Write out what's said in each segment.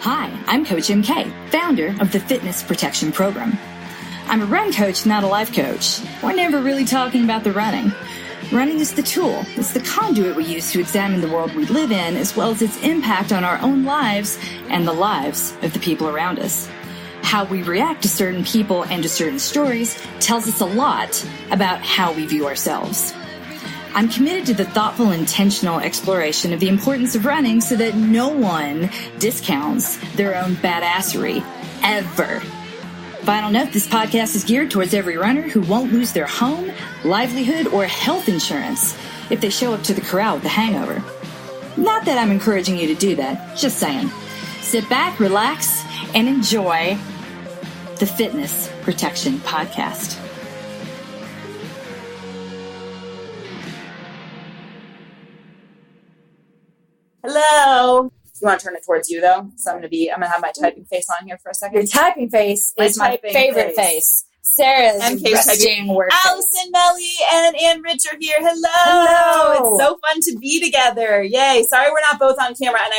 Hi, I'm Coach MK, founder of the Fitness Protection Program. I'm a run coach, not a life coach. We're never really talking about the running. Running is the tool. It's the conduit we use to examine the world we live in, as well as its impact on our own lives and the lives of the people around us. How we react to certain people and to certain stories tells us a lot about how we view ourselves. I'm committed to the thoughtful, intentional exploration of the importance of running so that no one discounts their own badassery, ever. Final note, this podcast is geared towards every runner who won't lose their home, livelihood, or health insurance if they show up to the corral with a hangover. Not that I'm encouraging you to do that, just saying. Sit back, relax, and enjoy the Fitness Protection Podcast. Hello. You want to turn it towards you though? So I'm gonna have my typing face on here for a second. Your typing face is my favorite face. Sarah's resting work face. Allison, Melly, and Ann Rich are here. Hello. It's so fun to be together. Yay. Sorry we're not both on camera, and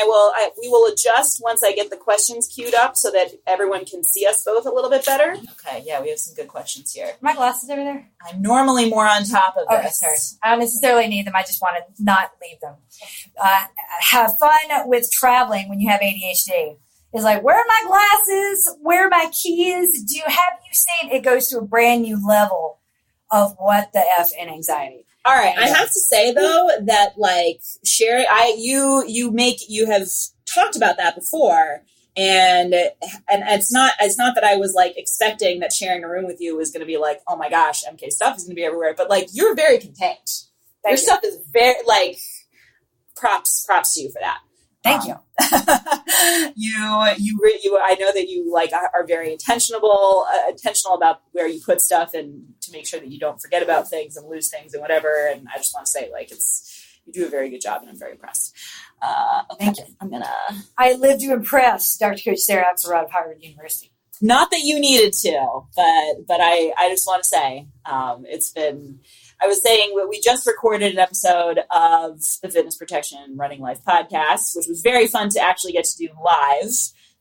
we will adjust once I get the questions queued up so that everyone can see us both a little bit better. Okay, yeah, we have some good questions here. Are my glasses over there? I'm normally more on top of this. Sorry. I don't necessarily need them. I just want to not leave them. Have fun with traveling when you have ADHD. It's like, where are my glasses? Where are my keys? Have you seen it goes to a brand new level of what the F in anxiety? All right. I have to say though, that like sharing, you have talked about that before. And it's not that I was like expecting that sharing a room with you was going to be like, oh my gosh, MK stuff is going to be everywhere. But like, you're very contained. Your stuff is very like, props to you for that. Thank you. I know that you like are very intentional about where you put stuff and to make sure that you don't forget about things and lose things and whatever. And I just want to say like you do a very good job and I'm very impressed. Okay. Thank you. I live to impress Dr. Coach Sarah Axelrod of Harvard University. Not that you needed to, but I just want to say it's been. I was saying we just recorded an episode of the Fitness Protection Running Life podcast, which was very fun to actually get to do live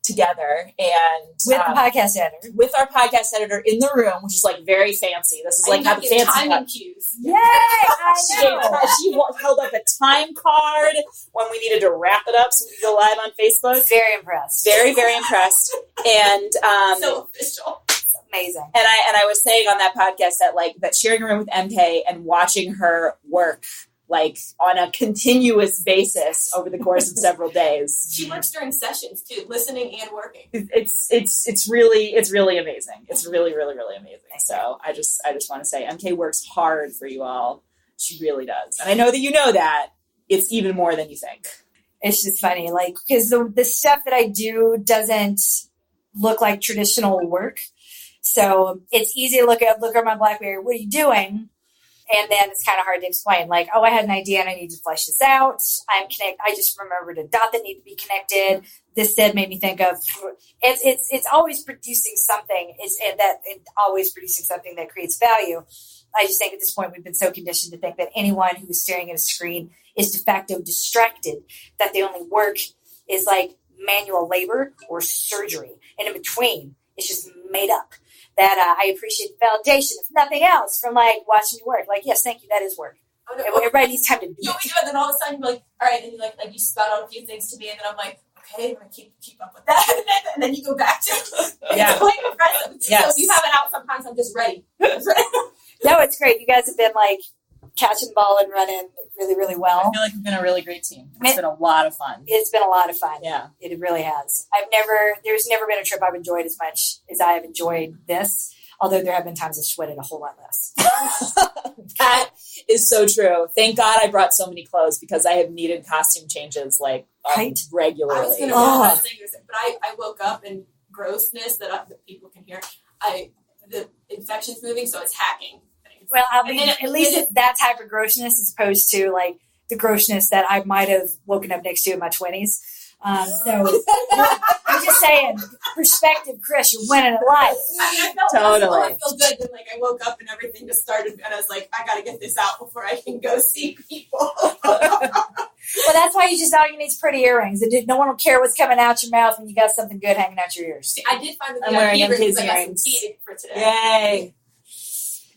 together. And with the podcast editor. With our podcast editor in the room, which is like very fancy. This is like how the fancy timing cues. Yay! I know. She held up a time card when we needed to wrap it up so we could go live on Facebook. Very impressed. Very, very impressed. And so official. Amazing. And I was saying on that podcast that sharing a room with MK and watching her work like on a continuous basis over the course of several days. She works during sessions too, listening and working. It's really amazing. It's really, really, really amazing. So I just want to say MK works hard for you all. She really does. And I know that you know that it's even more than you think. It's just funny, like, because the stuff that I do doesn't look like traditional work. So it's easy to look at my BlackBerry. What are you doing? And then it's kind of hard to explain. Like, oh, I had an idea and I need to flesh this out. I just remembered a dot that needed to be connected. This said made me think of. It's always producing something. It's always producing something that creates value. I just think at this point we've been so conditioned to think that anyone who is staring at a screen is de facto distracted. That the only work is like manual labor or surgery, and in between it's just made up. That I appreciate the validation, if nothing else, from like watching you work. Like, yes, thank you, that is work. Oh, no, everybody needs time to do it. We do it, and then all of a sudden you're like, all right, and you like you spout out a few things to me, and then I'm like, okay, I'm gonna keep up with that, and then you go back to it's quite impressive. Yes. So if you have it out, sometimes I'm just ready. No, it's great. You guys have been like catching the ball and running really, really well. I feel like we've been a really great team. It's been a lot of fun. It's been a lot of fun. Yeah. It really has. There's never been a trip I've enjoyed as much as I have enjoyed this, although there have been times I've sweated a whole lot less. That is so true. Thank God I brought so many clothes because I have needed costume changes like regularly. I was going to say this, but I woke up in grossness that people can hear. The infection's moving, so it's hacking. Well, I mean, at least it's that type of grossness as opposed to like the grossness that I might have woken up next to in my 20s. So I'm just saying, perspective, Chris, you're winning at life. I felt Totally. I feel good. Then like I woke up and everything just started, and I was like, I got to get this out before I can go see people. Well, that's why you just all you need is pretty earrings. No one will care what's coming out your mouth when you got something good hanging out your ears. I did find the I'm wearing VIP his rings. I got some earrings. tea for today. Yay.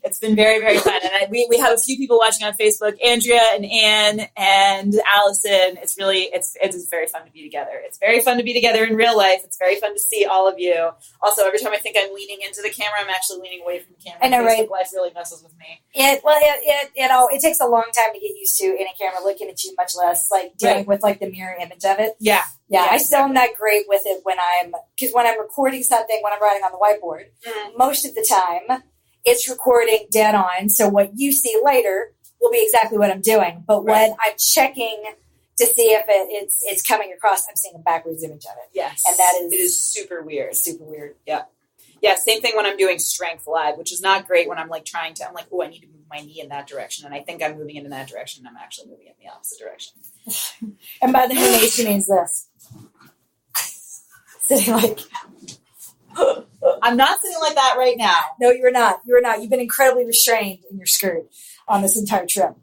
It's been very, very fun. And we have a few people watching on Facebook, Andrea and Anne and Allison. It's very fun to be together. It's very fun to be together in real life. It's very fun to see all of you. Also, every time I think I'm leaning into the camera, I'm actually leaning away from the camera. I know, Facebook right? Live really messes with me. It takes a long time to get used to any camera looking at you, much less like dealing with like the mirror image of it. Yeah. Yeah, I still am not great with it when I'm recording something, when I'm writing on the whiteboard, most of the time it's recording dead on. So what you see later will be exactly what I'm doing. But when I'm checking to see if it's coming across, I'm seeing a backwards image of it. Yes. And it is super weird. Super weird. Yeah. Yeah, same thing when I'm doing strength live, which is not great when I'm like I'm like, oh, I need to move my knee in that direction. And I think I'm moving in that direction. And I'm actually moving in the opposite direction. And by the way, she means this. Sitting like... I'm not sitting like that right now. No, you're not. You're not. You've been incredibly restrained in your skirt on this entire trip.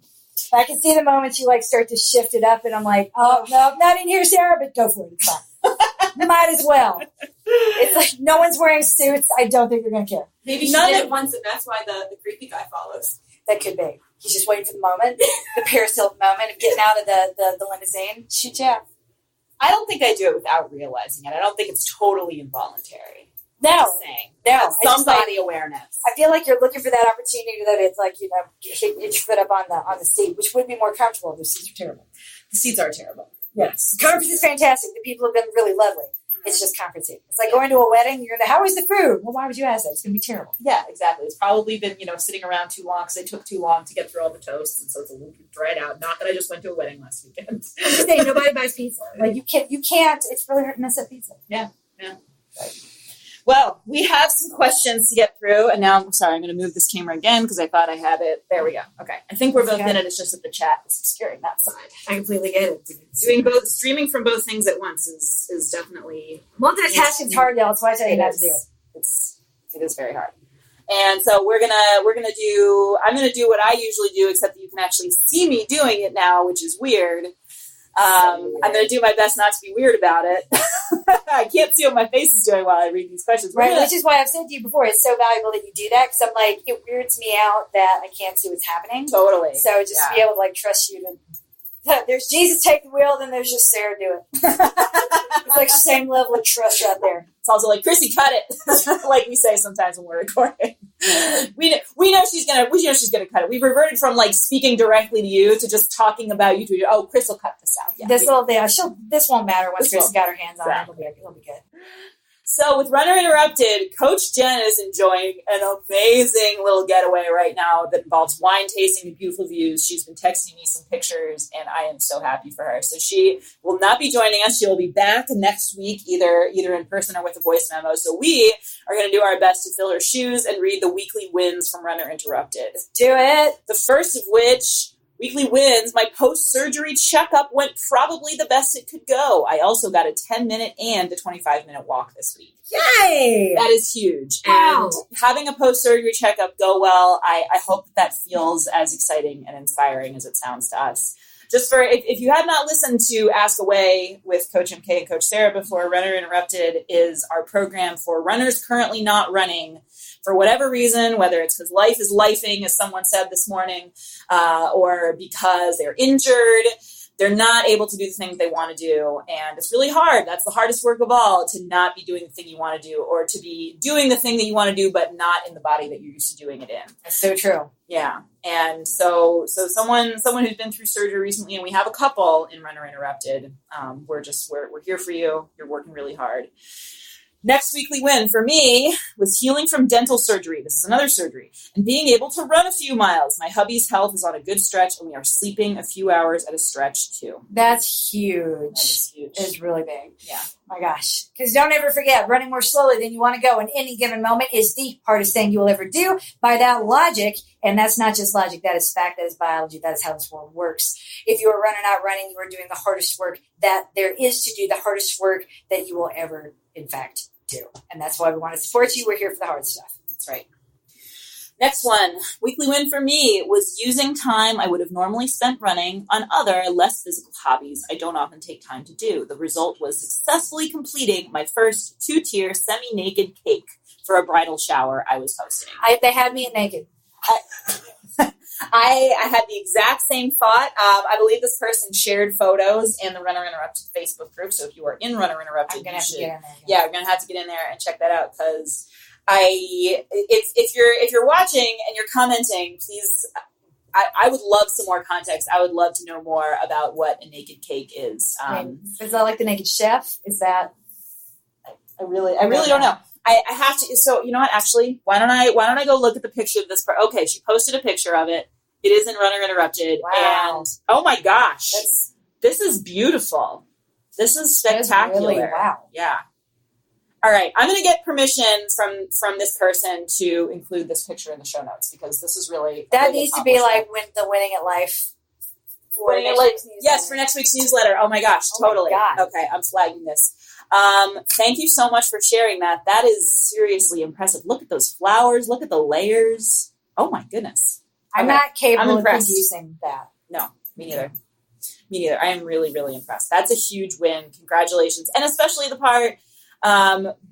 I can see the moments you like start to shift it up, and I'm like, oh no, not in here, Sarah, but go for it. It's fine. Might as well. It's like no one's wearing suits. I don't think they're going to care. Maybe she did it once, and that's why the creepy guy follows. That could be. He's just waiting for the moment, the Paris Hilton moment of getting out of the limousine. Shoot, yeah. I don't think I do it without realizing it. I don't think it's totally involuntary. No, Some body awareness. I feel like you're looking for that opportunity that it's like, hit your foot up on the seat, which would be more comfortable. The seats are terrible. The seats are terrible. Yes. The conference is fantastic. The people have been really lovely. It's just conferencing. It's like going to a wedding. You're going to, how was the food? Well, why would you ask that? It's going to be terrible. Yeah, exactly. It's probably been, sitting around too long because they took too long to get through all the toasts. And so it's a little dried out. Not that I just went to a wedding last weekend. I'm just saying, nobody buys pizza. Like you can't, it's really hard to mess up pizza. Yeah. Right. Well, we have some questions to get through, and now I'm going to move this camera again because I thought I had it. There we go. Okay. I think we're both in it. It's just that the chat is obscuring that side. I completely get it. Streaming from both things at once is definitely multitasking's hard, y'all. That's why I tell you not to do it. It is very hard. And so I'm gonna do what I usually do, except that you can actually see me doing it now, which is weird. I'm going to do my best not to be weird about it. I can't see what my face is doing while I read these questions. Right, which is why I've said to you before, it's so valuable that you do that, because I'm like, it weirds me out that I can't see what's happening. Totally. So just to be able to like trust you to, there's Jesus take the wheel, then there's just Sarah do it. It's like the same level of trust right there. It's also like, Chrissy, cut it. Like we say sometimes when we're recording. We know she's gonna cut it. We've reverted from like speaking directly to you to just talking about you to you. Oh, Chris will cut this out. Yeah, this won't matter once Chris got her hands on it. It'll be good. So with Runner Interrupted, Coach Jen is enjoying an amazing little getaway right now that involves wine tasting and beautiful views. She's been texting me some pictures, and I am so happy for her. So she will not be joining us. She will be back next week, either in person or with a voice memo. So we are going to do our best to fill her shoes and read the weekly wins from Runner Interrupted. Do it. The first of which... Weekly wins, my post-surgery checkup went probably the best it could go. I also got a 10-minute and a 25-minute walk this week. Yay! That is huge. Wow. And having a post-surgery checkup go well, I hope that feels as exciting and inspiring as it sounds to us. Just for, if you have not listened to Ask Away with Coach MK and Coach Sarah before, Runner Interrupted is our program for runners currently not running for whatever reason, whether it's because life is lifing, as someone said this morning, or because they're injured, they're not able to do the things they want to do. And it's really hard. That's the hardest work of all, to not be doing the thing you want to do, or to be doing the thing that you want to do, but not in the body that you're used to doing it in. That's so true. Yeah. And so someone who's been through surgery recently, and we have a couple in Runner Interrupted, we're here for you. You're working really hard. Next weekly win for me was healing from dental surgery. This is another surgery. And being able to run a few miles. My hubby's health is on a good stretch, and we are sleeping a few hours at a stretch too. That's huge. That is huge. It's really big. Yeah. My gosh. Because don't ever forget, running more slowly than you want to go in any given moment is the hardest thing you will ever do by that logic. And that's not just logic. That is fact. That is biology. That is how this world works. If you are running out running, you are doing the hardest work that there is to do, the hardest work that you will ever, in fact, do. And that's why we want to support you. We're here for the hard stuff. That's right. Next one, weekly win for me was using time I would have normally spent running on other, less physical hobbies I don't often take time to do. The result was successfully completing my first 2-tier semi-naked cake for a bridal shower I was hosting. They had me at naked. I had the exact same thought. I believe this person shared photos in the Runner Interrupted Facebook group. So if you are in Runner Interrupted, I'm gonna have to get in there. Yeah, we're gonna have to get in there and check that out because if you're watching and you're commenting, please. I would love some more context. I would love to know more about what a naked cake is. Is that like the naked chef? Is that? I really don't know. I have to. So you know what? Actually, why don't I go look at the picture of this? Okay, she posted a picture of it. It is in Runner Interrupted, wow. And oh my gosh, this is beautiful. This is spectacular. Really, wow. Yeah. All right, I'm going to get permission from this person to include this picture in the show notes because this is really that needs to be like the winning at life. Yes, for next week's newsletter. Oh my gosh, totally. My God. Okay, I'm flagging this. Thank you so much for sharing that. That is seriously impressive. Look at those flowers. Look at the layers. Oh my goodness. I'm not capable of producing that. No, me neither. Me neither. I am really, really impressed. That's a huge win. Congratulations. And especially the part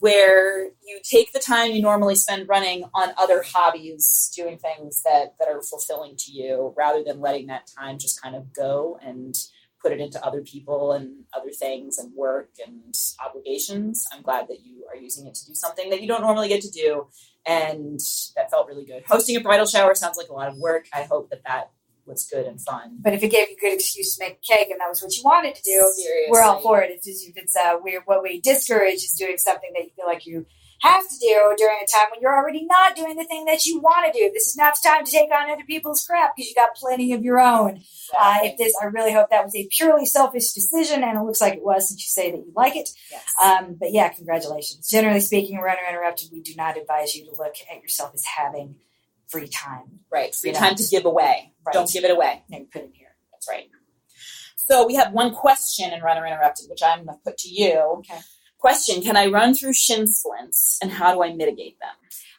where you take the time you normally spend running on other hobbies, doing things that are fulfilling to you, rather than letting that time just kind of go and put it into other people and other things and work and obligations. I'm glad that you are using it to do something that you don't normally get to do. And that felt really good. Hosting a bridal shower sounds like a lot of work. I hope that was good and fun. But if it gave you a good excuse to make a cake and that was what you wanted to do, seriously, we're all for it. What we discourage is doing something that you feel like you have to do during a time when you're already not doing the thing that you want to do. This is not the time to take on other people's crap because you got plenty of your own. Exactly. I really hope that was a purely selfish decision, and it looks like it was since you say that you like it. Yes. But yeah, congratulations. Generally speaking, Runner Interrupted, we do not advise you to look at yourself as having free time. Right. Free time to give away. Right. Don't give it away. No, put it here. That's right. So we have one question in Runner Interrupted, which I'm going to put to you. Okay. Question, can I run through shin splints and how do I mitigate them?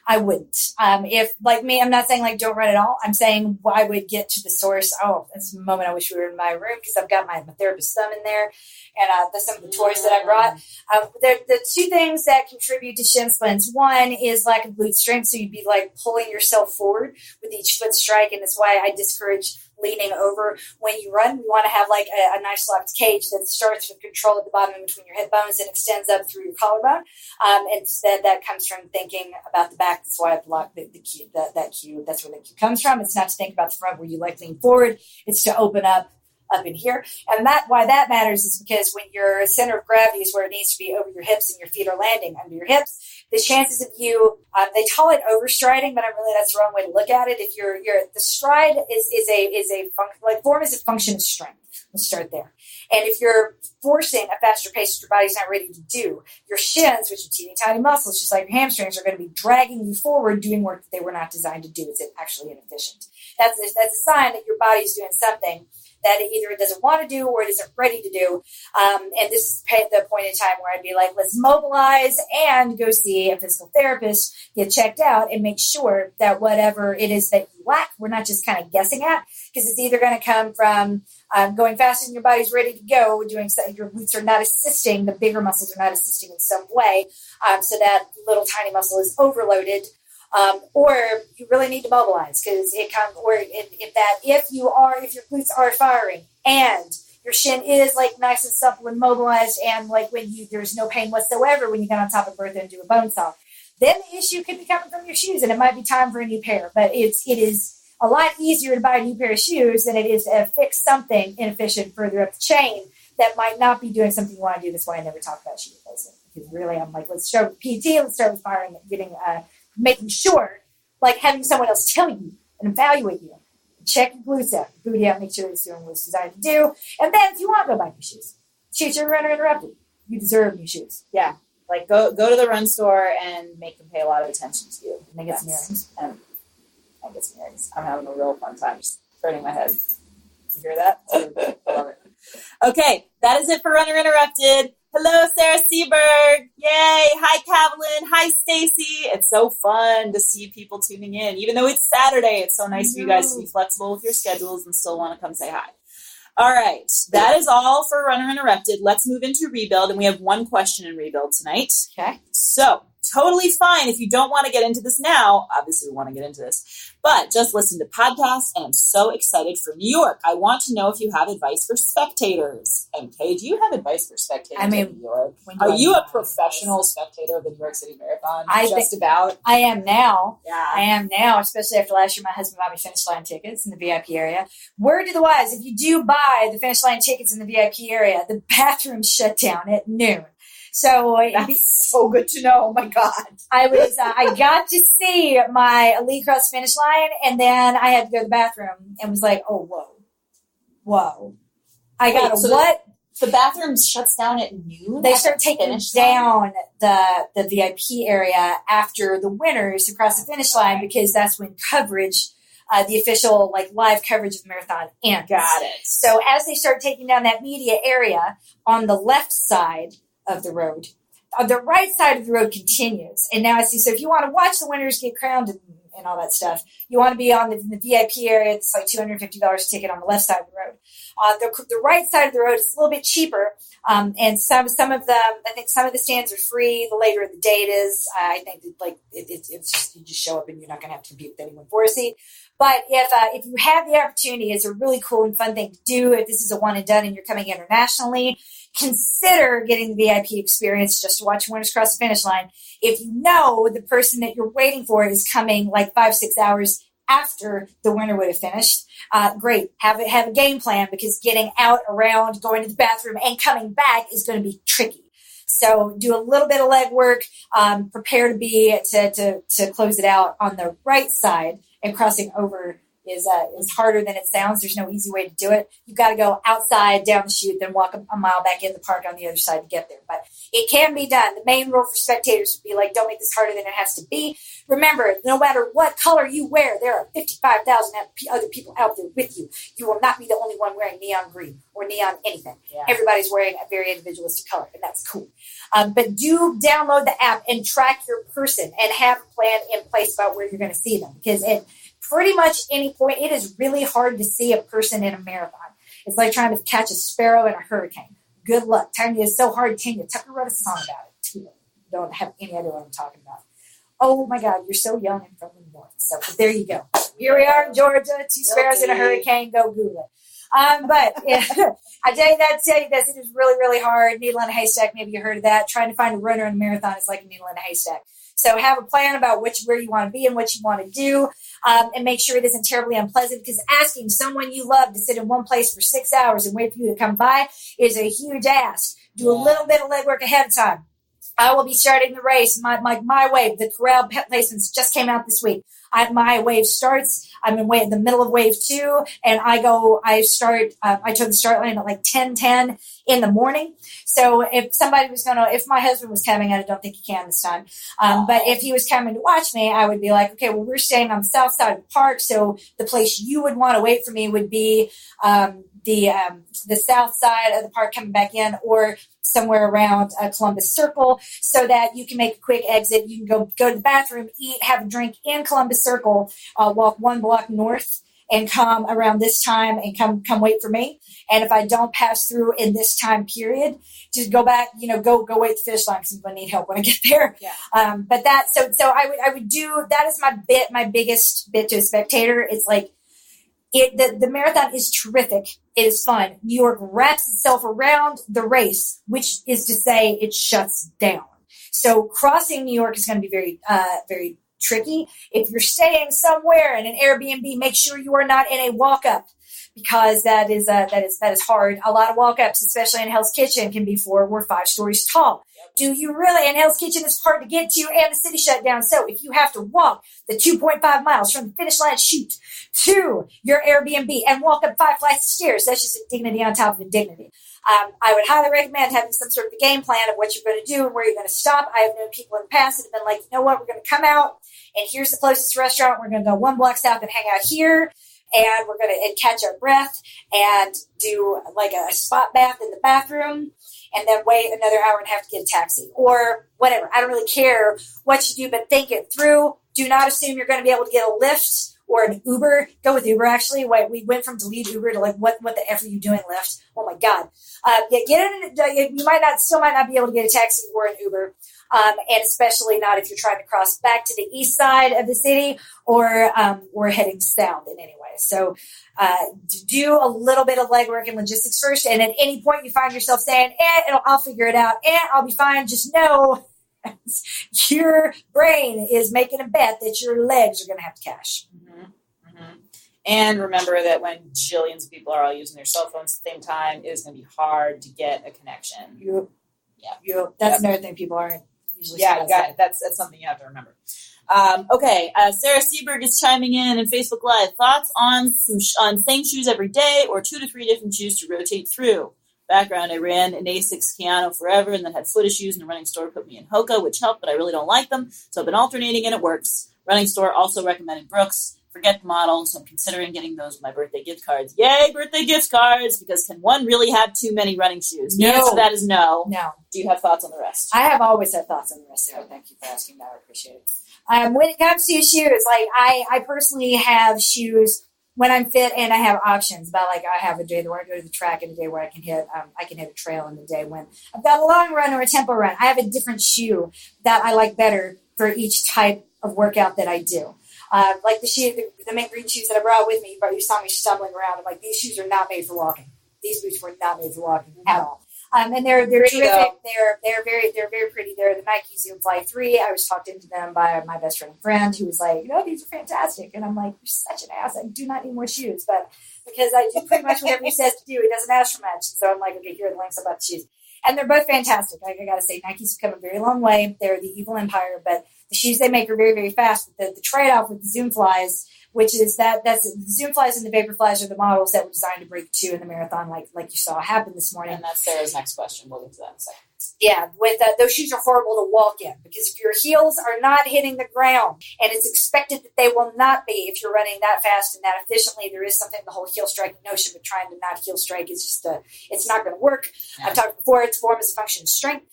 I wouldn't. If, like me, I'm not saying like don't run at all. I'm saying I would get to the source. Oh, this is a moment I wish we were in my room because I've got my therapist's thumb in there and some of the toys that I brought. The two things that contribute to shin splints. One is lack of glute strength. So you'd be like pulling yourself forward with each foot strike. And that's why I discourage leaning over when you run. We want to have like a nice locked cage that starts with control at the bottom in between your hip bones and extends up through your collarbone. Instead, that comes from thinking about the back. That's why I blocked the cue. That cue. That's where the cue comes from. It's not to think about the front where you like lean forward. It's to open up in here. And why that matters is because when your center of gravity is where it needs to be over your hips and your feet are landing under your hips, the chances of you, they call it overstriding, but that's the wrong way to look at it. If the stride form is a function of strength. Let's start there. And if you're forcing a faster pace that your body's not ready to do, your shins, which are teeny tiny muscles, just like your hamstrings, are going to be dragging you forward doing work that they were not designed to do. It's actually inefficient. That's a sign that your body's doing something that either it doesn't want to do or it isn't ready to do. And this is the point in time where I'd be like, let's mobilize and go see a physical therapist, get checked out, and make sure that whatever it is that you lack, we're not just kind of guessing at, because it's either going to come from going faster than your body's ready to go, doing something, your glutes are not assisting, the bigger muscles are not assisting in some way, so that little tiny muscle is overloaded. Or you really need to mobilize because if your glutes are firing and your shin is like nice and supple and mobilized and like there's no pain whatsoever when you get on top of Bertha and do a bone saw, then the issue could be coming from your shoes and it might be time for a new pair. But it is a lot easier to buy a new pair of shoes than it is to fix something inefficient further up the chain that might not be doing something you want to do. That's why I never talk about shoe replacement because really I'm like, let's start with PT, let's start with firing and getting making sure, like having someone else tell you and evaluate you. Check your glutes out, your booty out, make sure it's doing what it's designed to do. And then if you want to go buy new shoes, shoot your Runner Interrupted. You deserve new shoes. Yeah. Like go to the run store and make them pay a lot of attention to you. And they get some earrings. And I get some earrings. I'm having a real fun time just turning my head. You hear that? I love it. Okay, that is it for Runner Interrupted. Hello, Sarah Seberg. Yay. Hi, Kavelin. Hi, Stacy. It's so fun to see people tuning in. Even though it's Saturday, it's so nice of you guys to be flexible with your schedules and still want to come say hi. All right, that is all for Runner Interrupted. Let's move into Rebuild, and we have one question in Rebuild tonight. Okay. So, totally fine if you don't want to get into this now. Obviously, we want to get into this. But just listen to podcasts, and I'm so excited for New York. I want to know if you have advice for spectators. MK, do you have advice for spectators in New York? Are you a professional spectator of the New York City Marathon? I am now. Yeah. I am now, especially after last year my husband bought me finish line tickets in the VIP area. Word to the wise, if you do buy the finish line tickets in the VIP area, the bathrooms shut down at noon. So that's so good to know. Oh my God. I got to see my Elite Cross finish line, and then I had to go to the bathroom and was like, oh, whoa. The bathroom shuts down at noon? They start taking down the VIP area after the winners across the finish line because that's when coverage, the official live coverage of the marathon ends. Got it. So as they start taking down that media area on the left side of the road, the right side of the road continues. And now I see, so if you want to watch the winners get crowned and all that stuff, you want to be on the VIP area. It's like $250 a ticket on the left side of the road. The right side of the road is a little bit cheaper. And some of them, I think some of the stands are free. The later the date is, I think that, it's just, you just show up and you're not going to have to compete with anyone for a seat. But if you have the opportunity, it's a really cool and fun thing to do. If this is a one and done and you're coming internationally, consider getting the VIP experience just to watch winners cross the finish line. If you know the person that you're waiting for is coming 5-6 hours after the winner would have finished, great. Have a game plan, because getting out, around, going to the bathroom, and coming back is going to be tricky. So do a little bit of leg work. Prepare to close it out on the right side, and crossing over is harder than it sounds. There's no easy way to do it. You've got to go outside, down the chute, then walk a mile back in the park on the other side to get there. But it can be done. The main rule for spectators would be don't make this harder than it has to be. Remember, no matter what color you wear, there are 55,000 other people out there with you. You will not be the only one wearing neon green or neon anything. Yeah. Everybody's wearing a very individualistic color, and that's cool. But do download the app and track your person and have a plan in place about where you're going to see them, because at pretty much any point, it is really hard to see a person in a marathon. It's like trying to catch a sparrow in a hurricane. Good luck. Tanya is so hard. Tanya Tucker wrote a song about it too. Don't have any idea what I'm talking about. Oh my God, you're so young and from the north. So there you go. Here we are in Georgia, 2 sparrows in a hurricane. Go Google it. But yeah, I tell you this, it is really, really hard. Needle in a haystack, maybe you heard of that. Trying to find a runner in a marathon is like a needle in a haystack. So have a plan about where you want to be and what you want to do, and make sure it isn't terribly unpleasant, because asking someone you love to sit in one place for 6 hours and wait for you to come by is a huge ask. Do a little bit of legwork ahead of time. I will be starting the race. My wave, the corral placements just came out this week. My wave starts. I'm in the middle of wave 2, and I took the start line at 10:10 in the morning. So if my husband was coming, I don't think he can this time. But if he was coming to watch me, I would be like, okay, well, we're staying on the south side of the park. So the place you would want to wait for me would be, the south side of the park coming back in, or somewhere around Columbus Circle, so that you can make a quick exit. You can go to the bathroom, eat, have a drink in Columbus Circle, walk 1 block north, and come around this time and come wait for me. And if I don't pass through in this time period, just go back, go wait the finish line, because I'm going to need help when I get there. Yeah. But so I would do, that is my biggest bit to a spectator. It's the marathon is terrific. It is fun. New York wraps itself around the race, which is to say it shuts down. So crossing New York is going to be very, very tricky. If you're staying somewhere in an Airbnb, make sure you are not in a walk-up, because that is hard. A lot of walk-ups, especially in Hell's Kitchen, can be 4 or 5 stories tall. Do you really? And Hell's Kitchen is hard to get to, and the city shut down. So if you have to walk the 2.5 miles from the finish line chute to your Airbnb and walk up 5 flights of stairs, that's just indignity on top of indignity. I would highly recommend having some sort of a game plan of what you're going to do and where you're going to stop. I have known people in the past that have been like, you know what, we're going to come out and here's the closest restaurant. We're going to go 1 block south and hang out here. And we're going to catch our breath and do like a spot bath in the bathroom and then wait another hour and have to get a taxi or whatever. I don't really care what you do, but think it through. Do not assume you're going to be able to get a Lyft or an Uber. Go with Uber, actually. We went from delete Uber to like, what the F are you doing, Lyft? Oh, my God. You still might not be able to get a taxi or an Uber. And especially not if you're trying to cross back to the east side of the city or heading south in any way. So do a little bit of legwork and logistics first. And at any point you find yourself saying, I'll figure it out, I'll be fine. Just know your brain is making a bet that your legs are going to have to cash. Mm-hmm. Mm-hmm. And remember that when jillions of people are all using their cell phones at the same time, it is going to be hard to get a connection. Yep. That's another thing people aren't. Yeah, got it. That's something you have to remember. Okay, Sarah Seberg is chiming in Facebook Live. Thoughts on same shoes every day or 2 to 3 different shoes to rotate through? Background, I ran an Asics Keanu forever and then had foot issues and a running store put me in Hoka, which helped, but I really don't like them. So I've been alternating and it works. Running store also recommended Brooks. Forget the model, so I'm considering getting those with my birthday gift cards. Yay, birthday gift cards! Because can one really have too many running shoes? The answer to that is no. No. Do you have thoughts on the rest? I have always had thoughts on the rest, Sarah. Thank you for asking that. I appreciate it. When it comes to shoes, like I personally have shoes when I'm fit and I have options. About like I have a day where I go to the track and a day where I can hit a trail and a day when I've got a long run or a tempo run. I have a different shoe that I like better for each type of workout that I do. Like the mint green shoes that I brought with me, but you saw me stumbling around. I'm like, these shoes are not made for walking. These boots were not made for walking at all. And they're terrific. They're very pretty. They're the Nike Zoom Fly 3. I was talked into them by my best friend who was like, these are fantastic. And I'm like, you're such an ass. I do not need more shoes. But because I do pretty much whatever he says to do, he doesn't ask for much. So I'm like, okay, here are the links about the shoes. And they're both fantastic. Like I got to say, Nike's come a very long way. They're the evil empire, but the shoes they make are very, very fast. The trade-off with the Zoom Flies, which is that's the Zoom Flies and the Vapor Flies are the models that were designed to break 2 in the marathon, like you saw happen this morning. And that's Sarah's next question. We'll get to that in a second. Yeah, with those shoes are horrible to walk in because if your heels are not hitting the ground, and it's expected that they will not be if you're running that fast and that efficiently, there is something the whole heel strike notion, but trying to not heel strike is just it's not going to work. Yeah. I've talked before; it's form as a function of strength.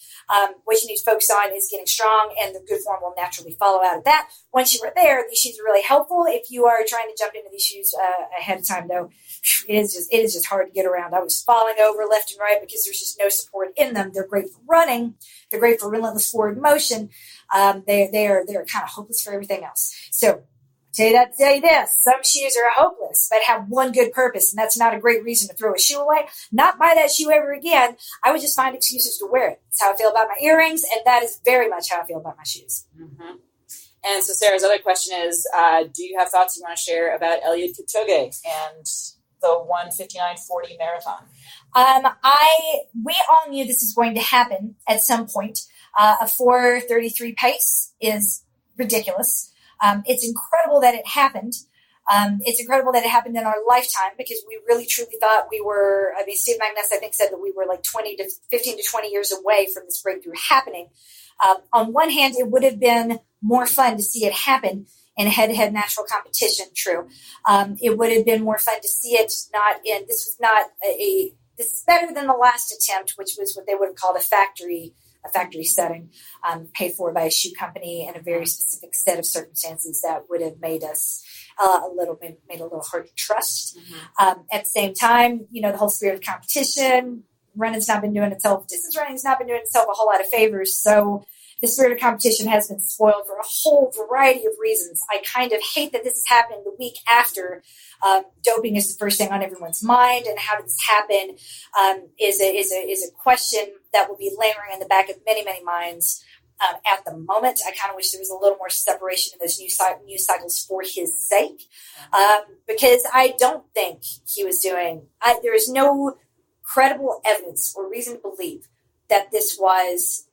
What you need to focus on is getting strong, and the good form will naturally follow out of that. Once you are there, these shoes are really helpful. If you are trying to jump into these shoes ahead of time, though, it is just hard to get around. I was falling over left and right because there's just no support in them. They're great for running. They're great for relentless forward motion. They're kind of hopeless for everything else. So tell you this, some shoes are hopeless, but have one good purpose, and that's not a great reason to throw a shoe away. Not buy that shoe ever again. I would just find excuses to wear it. That's how I feel about my earrings, and that is very much how I feel about my shoes. Mm-hmm. And so Sarah's other question is, do you have thoughts you want to share about Eliud Kipchoge and the 1:59:40 marathon? We all knew this was going to happen at some point. A 4:33 pace is ridiculous. It's incredible that it happened. It's incredible that it happened in our lifetime because we really truly thought we were, Steve Magnus, I think, said that we were like 15 to 20 years away from this breakthrough happening. On one hand, it would have been more fun to see it happen in a head-to-head national competition, true. It would have been more fun to see it this is better than the last attempt, which was what they would have called a factory setting, paid for by a shoe company in a very specific set of circumstances that would have made us a little hard to trust. Mm-hmm. At the same time, the whole spirit of competition, distance running has not been doing itself a whole lot of favors. So the spirit of competition has been spoiled for a whole variety of reasons. I kind of hate that this is happening the week after. Doping is the first thing on everyone's mind, and how did this happen is a question that will be lingering in the back of many, many minds at the moment. I kind of wish there was a little more separation in those news cycles for his sake, because I don't think he was doing. There is no credible evidence or reason to believe that this was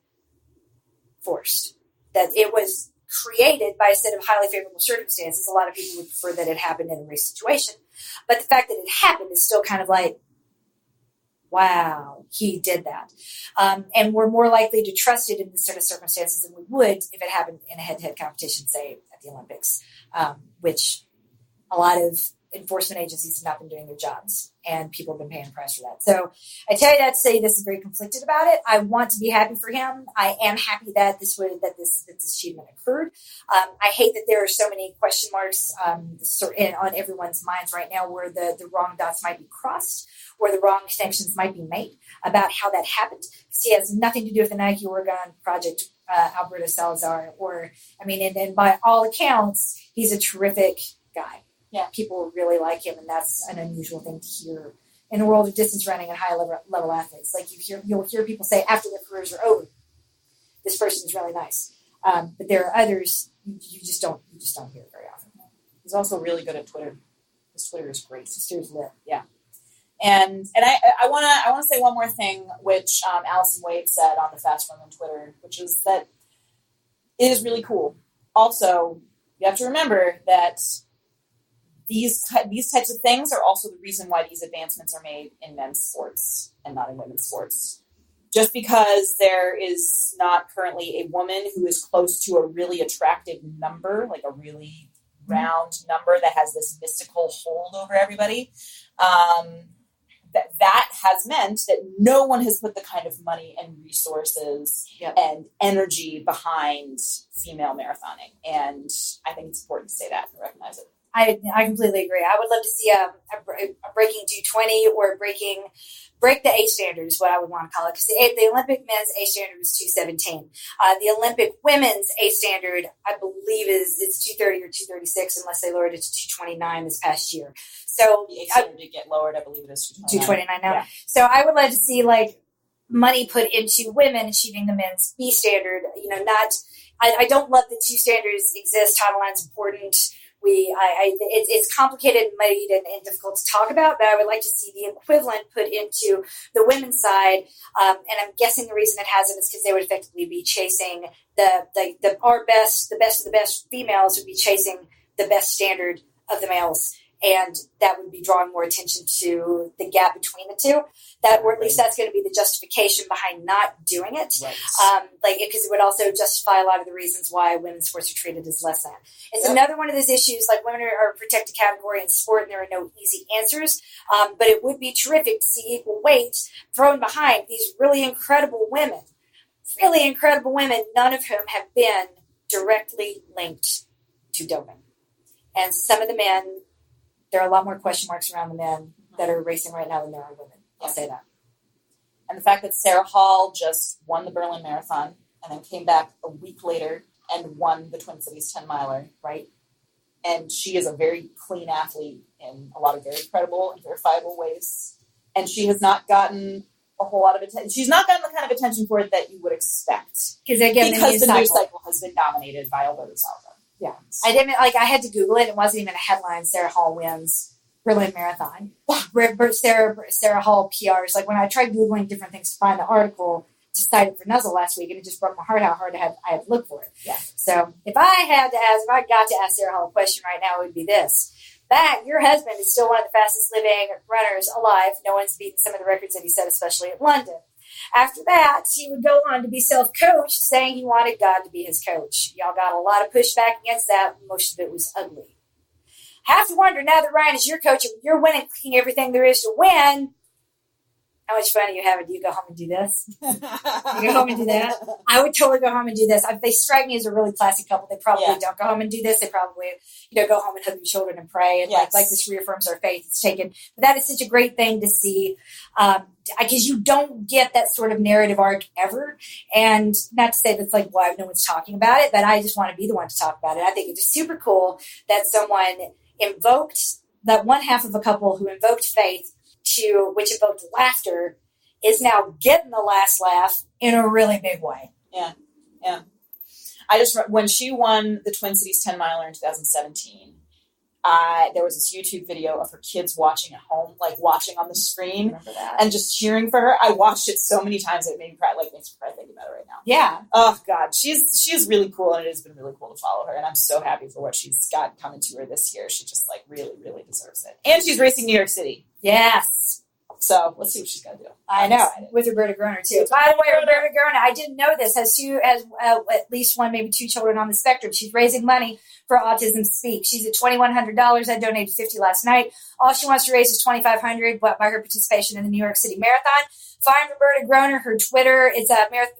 forced, that it was created by a set of highly favorable circumstances. A lot of people would prefer that it happened in a race situation, but the fact that it happened is still kind of like, wow, he did that. And we're more likely to trust it in this sort of circumstances than we would if it happened in a head-to-head competition, say, at the Olympics, which a lot of enforcement agencies have not been doing their jobs, and people have been paying a price for that. So I tell you that to say this is very conflicted about it. I want to be happy for him. I am happy that this achievement occurred. I hate that there are so many question marks on everyone's minds right now where the wrong dots might be crossed or the wrong connections might be made about how that happened. Because he has nothing to do with the Nike Oregon project, Alberto Salazar, and by all accounts, he's a terrific guy. Yeah, people really like him, and that's an unusual thing to hear in the world of distance running and high level athletes. Like you'll hear people say after their careers are over, this person is really nice. But there are others you just don't hear very often. He's also really good at Twitter. His Twitter is great. His Twitter's lit. Yeah. And I want to say one more thing, which Allison Wade said on the Fast Women Twitter, which is that it is really cool. Also, you have to remember that these types of things are also the reason why these advancements are made in men's sports and not in women's sports. Just because there is not currently a woman who is close to a really attractive number, like a really round number that has this mystical hold over everybody, that has meant that no one has put the kind of money and resources and energy behind female marathoning. And I think it's important to say that and recognize it. I completely agree. I would love to see a breaking 220 or break the A standard is what I would want to call it. Because the Olympic men's A standard was 217. The Olympic women's A standard, I believe, it's 230 or 236, unless they lowered it to 229 this past year. So the A standard did get lowered. I believe it is 229 now. Yeah. So I would love to see money put into women achieving the men's B standard. I don't love that two standards exist. Title IX's important. It's complicated and muddied and difficult to talk about, but I would like to see the equivalent put into the women's side. And I'm guessing the reason it hasn't is because they would effectively be chasing the best of the best females would be chasing the best standard of the males. And that would be drawing more attention to the gap between the two. Or at least that's going to be the justification behind not doing it. Right. Because it would also justify a lot of the reasons why women's sports are treated as less than. It's another one of those issues, like women are a protected category in sport and there are no easy answers. But it would be terrific to see equal weight thrown behind these really incredible women, none of whom have been directly linked to doping. And some of the men, there are a lot more question marks around the men that are racing right now than there are women. I'll say that. And the fact that Sarah Hall just won the Berlin Marathon and then came back a week later and won the Twin Cities 10-miler, right? And she is a very clean athlete in a lot of very credible and verifiable ways. And she has not gotten a whole lot of attention. She's not gotten the kind of attention for it that you would expect. Because the news cycle has been dominated by Alberto Salazar. Yeah. I had to Google it. It wasn't even a headline. Sarah Hall wins Berlin Marathon. Sarah Hall PRs. Like when I tried Googling different things to find the article to cite it for Nuzzle last week, and it just broke my heart how hard I had to look for it. Yeah. So if I got to ask Sarah Hall a question right now, it would be this. That your husband is still one of the fastest living runners alive. No one's beaten some of the records that he set, especially at London. After that, he would go on to be self-coached, saying he wanted God to be his coach. Y'all got a lot of pushback against that. Most of it was ugly. I have to wonder, now that Ryan is your coach, and you're winning everything there is to win, how much fun are you having? Do you go home and do this? You go home and do that? I would totally go home and do this. They strike me as a really classy couple. They probably don't go home and do this. They probably, go home and hug your children and pray. And like this reaffirms our faith. It's taken. But that is such a great thing to see. Because you don't get that sort of narrative arc ever. And not to say that's why no one's talking about it, but I just want to be the one to talk about it. I think it's super cool that someone invoked, that one half of a couple who invoked faith which invoked laughter, is now getting the last laugh in a really big way. Yeah. When she won the Twin Cities 10-miler in 2017, there was this YouTube video of her kids watching at home, watching on the screen and just cheering for her. I watched it so many times that it made me cry, makes me cry thinking about it right now. Yeah. Oh God, she's really cool, and it has been really cool to follow her. And I'm so happy for what she's got coming to her this year. She just really, really deserves it. And she's racing New York City. Yes. So let's see what she's going to do. I know. With Roberta Groner, too. By the way, Roberta Groner, I didn't know this, has at least one, maybe two children on the spectrum. She's raising money for Autism Speak. She's at $2,100. I donated $50 last night. All she wants to raise is $2,500 by her participation in the New York City Marathon. Find Roberta Groner, her Twitter. It's a Marathon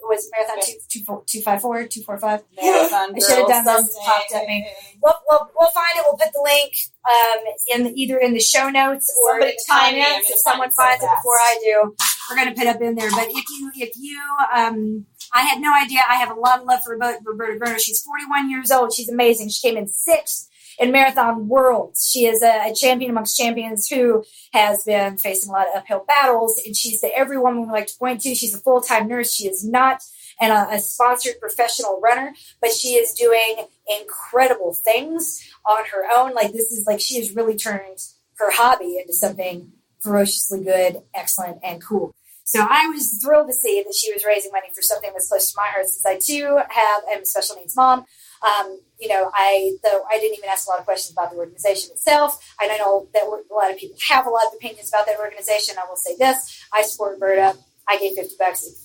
254, 245. Marathon I should have done this. It popped at me. We'll find it. We'll put the link either in the show notes or in the comments. If someone finds it before I do, we're going to put it up in there. But if you, I had no idea. I have a lot of love for Roberta Groner. She's 41 years old. She's amazing. She came in 6th in Marathon Worlds. She is a champion amongst champions who has been facing a lot of uphill battles, and she's the every woman we like to point to. She's a full-time nurse. She is not a sponsored professional runner, but she is doing incredible things on her own. Like, this is like, she has really turned her hobby into something ferociously good, excellent, and cool. So I was thrilled to see that she was raising money for something that's close to my heart, since I too am a special needs mom. I didn't even ask a lot of questions about the organization itself. And I know that a lot of people have a lot of opinions about that organization. I will say this: I support Roberta. I gave $50.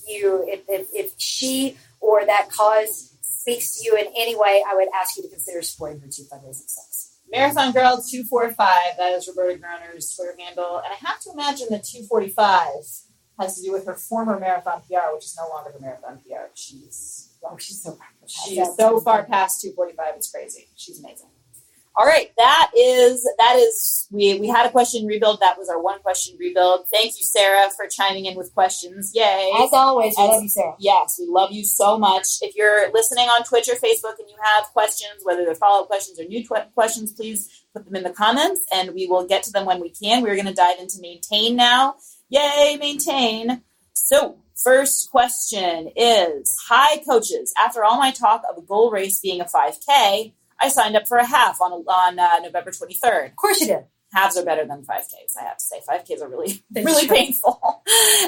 If she or that cause speaks to you in any way, I would ask you to consider supporting her 2 fundraising steps. Marathon Girl 245. That is Roberta Groner's Twitter handle, and I have to imagine that 245 has to do with her former marathon PR, which is no longer her marathon PR. She's so far past 245. It's crazy. She's amazing. All right, that is we had a question rebuild. That was our one question rebuild. Thank you, Sarah, for chiming in with questions. Yay. As always, we love you, Sarah. Yes, we love you so much. If you're listening on Twitch or Facebook and you have questions, whether they're follow-up questions or new questions, please put them in the comments and we will get to them when we can. We're going to dive into Maintain now. Yay, Maintain. So, first question is, hi, coaches. After all my talk of a goal race being a 5K, I signed up for a half on November 23rd. Of course you did. Halves are better than 5Ks, I have to say. 5Ks are really painful.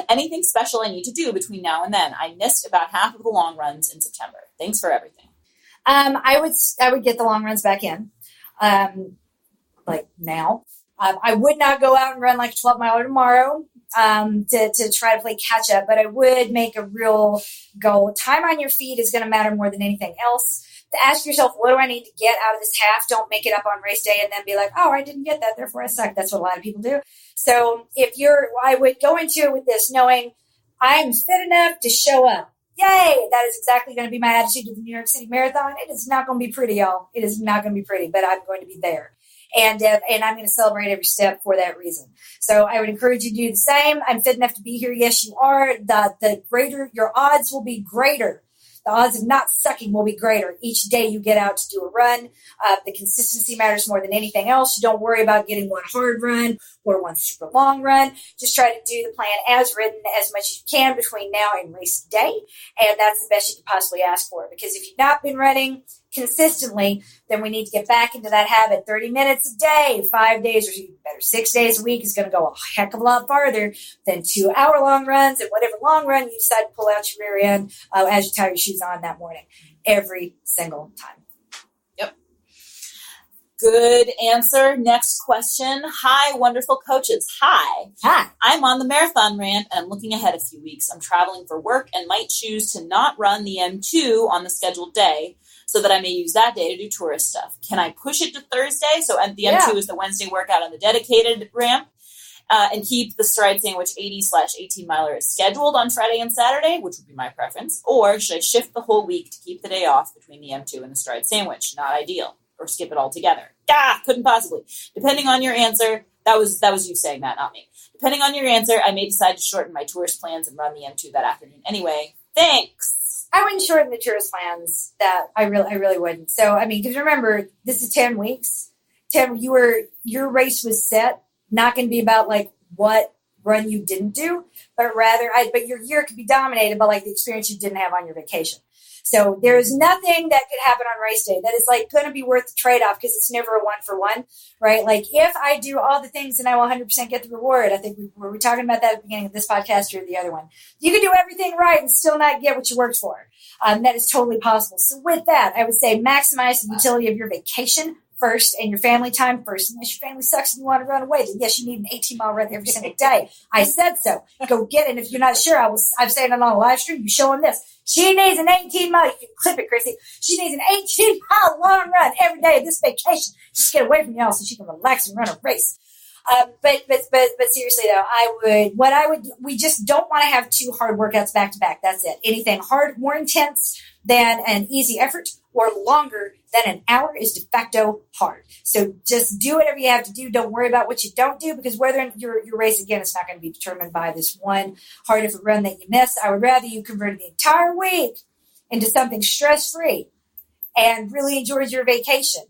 Anything special I need to do between now and then? I missed about half of the long runs in September. Thanks for everything. I would get the long runs back in, like now. I would not go out and run like a 12-miler tomorrow to try to play catch up, but I would make a real goal. Time on your feet is going to matter more than anything else. To ask yourself, what do I need to get out of this half? Don't make it up on race day and then be like, oh, I didn't get that, therefore I suck. That's what a lot of people do. So I would go into it with this knowing I'm fit enough to show up. Yay! That is exactly going to be my attitude to the New York City Marathon. It is not going to be pretty, y'all. It is not going to be pretty, but I'm going to be there. And I'm going to celebrate every step for that reason. So I would encourage you to do the same. I'm fit enough to be here. Yes, you are. The greater your odds will be greater. The odds of not sucking will be greater each day you get out to do a run. The consistency matters more than anything else. Don't worry about getting one hard run or one super long run. Just try to do the plan as written as much as you can between now and race day. And that's the best you could possibly ask for. Because if you've not been running consistently, then we need to get back into that habit. 30 minutes a day, 5 days, or better 6 days a week is going to go a heck of a lot farther than 2-hour long runs. And whatever long run you decide to pull out your rear end as you tie your shoes on that morning, every single time. Yep. Good answer. Next question. Hi, wonderful coaches. Hi. I'm on the marathon rant and I'm looking ahead a few weeks. I'm traveling for work and might choose to not run the M2 on the scheduled day, so that I may use that day to do tourist stuff. Can I push it to Thursday? So the M2 is the Wednesday workout on the dedicated ramp, and keep the Stride Sandwich 80/18 miler as scheduled on Friday and Saturday, which would be my preference. Or should I shift the whole week to keep the day off between the M2 and the Stride Sandwich? Not ideal. Or skip it altogether. Couldn't possibly. Depending on your answer, that was you saying that, not me. Depending on your answer, I may decide to shorten my tourist plans and run the M2 that afternoon anyway. Thanks. I wouldn't shorten the tourist plans. That I really wouldn't. So I mean, because remember, this is 10 weeks. Your race was set. Not going to be about like what run you didn't do, but rather, but your year could be dominated by like the experience you didn't have on your vacation. So there is nothing that could happen on race day that is like going to be worth the trade-off, because it's never a 1-for-1, right? Like if I do all the things and I will 100% get the reward, I think were we talking about that at the beginning of this podcast or the other one? You can do everything right and still not get what you worked for. That is totally possible. So with that, I would say maximize the utility of your vacation first and your family time first. Unless your family sucks and you want to run away, then yes, you need an 18-mile run every single day. I said so. Go get it. And if you're not sure, I'm saying it on a live stream. You show them this. She needs an 18-mile. You can clip it, Chrissy. She needs an 18-mile long run every day of this vacation. Just get away from y'all so she can relax and run a race. But seriously though, we just don't want to have 2 hard workouts back to back. That's it. Anything hard, more intense than an easy effort or longer than an hour is de facto hard. So just do whatever you have to do. Don't worry about what you don't do, because whether your race, again, it's not going to be determined by this one hard effort run that you miss. I would rather you converted the entire week into something stress-free and really enjoyed your vacation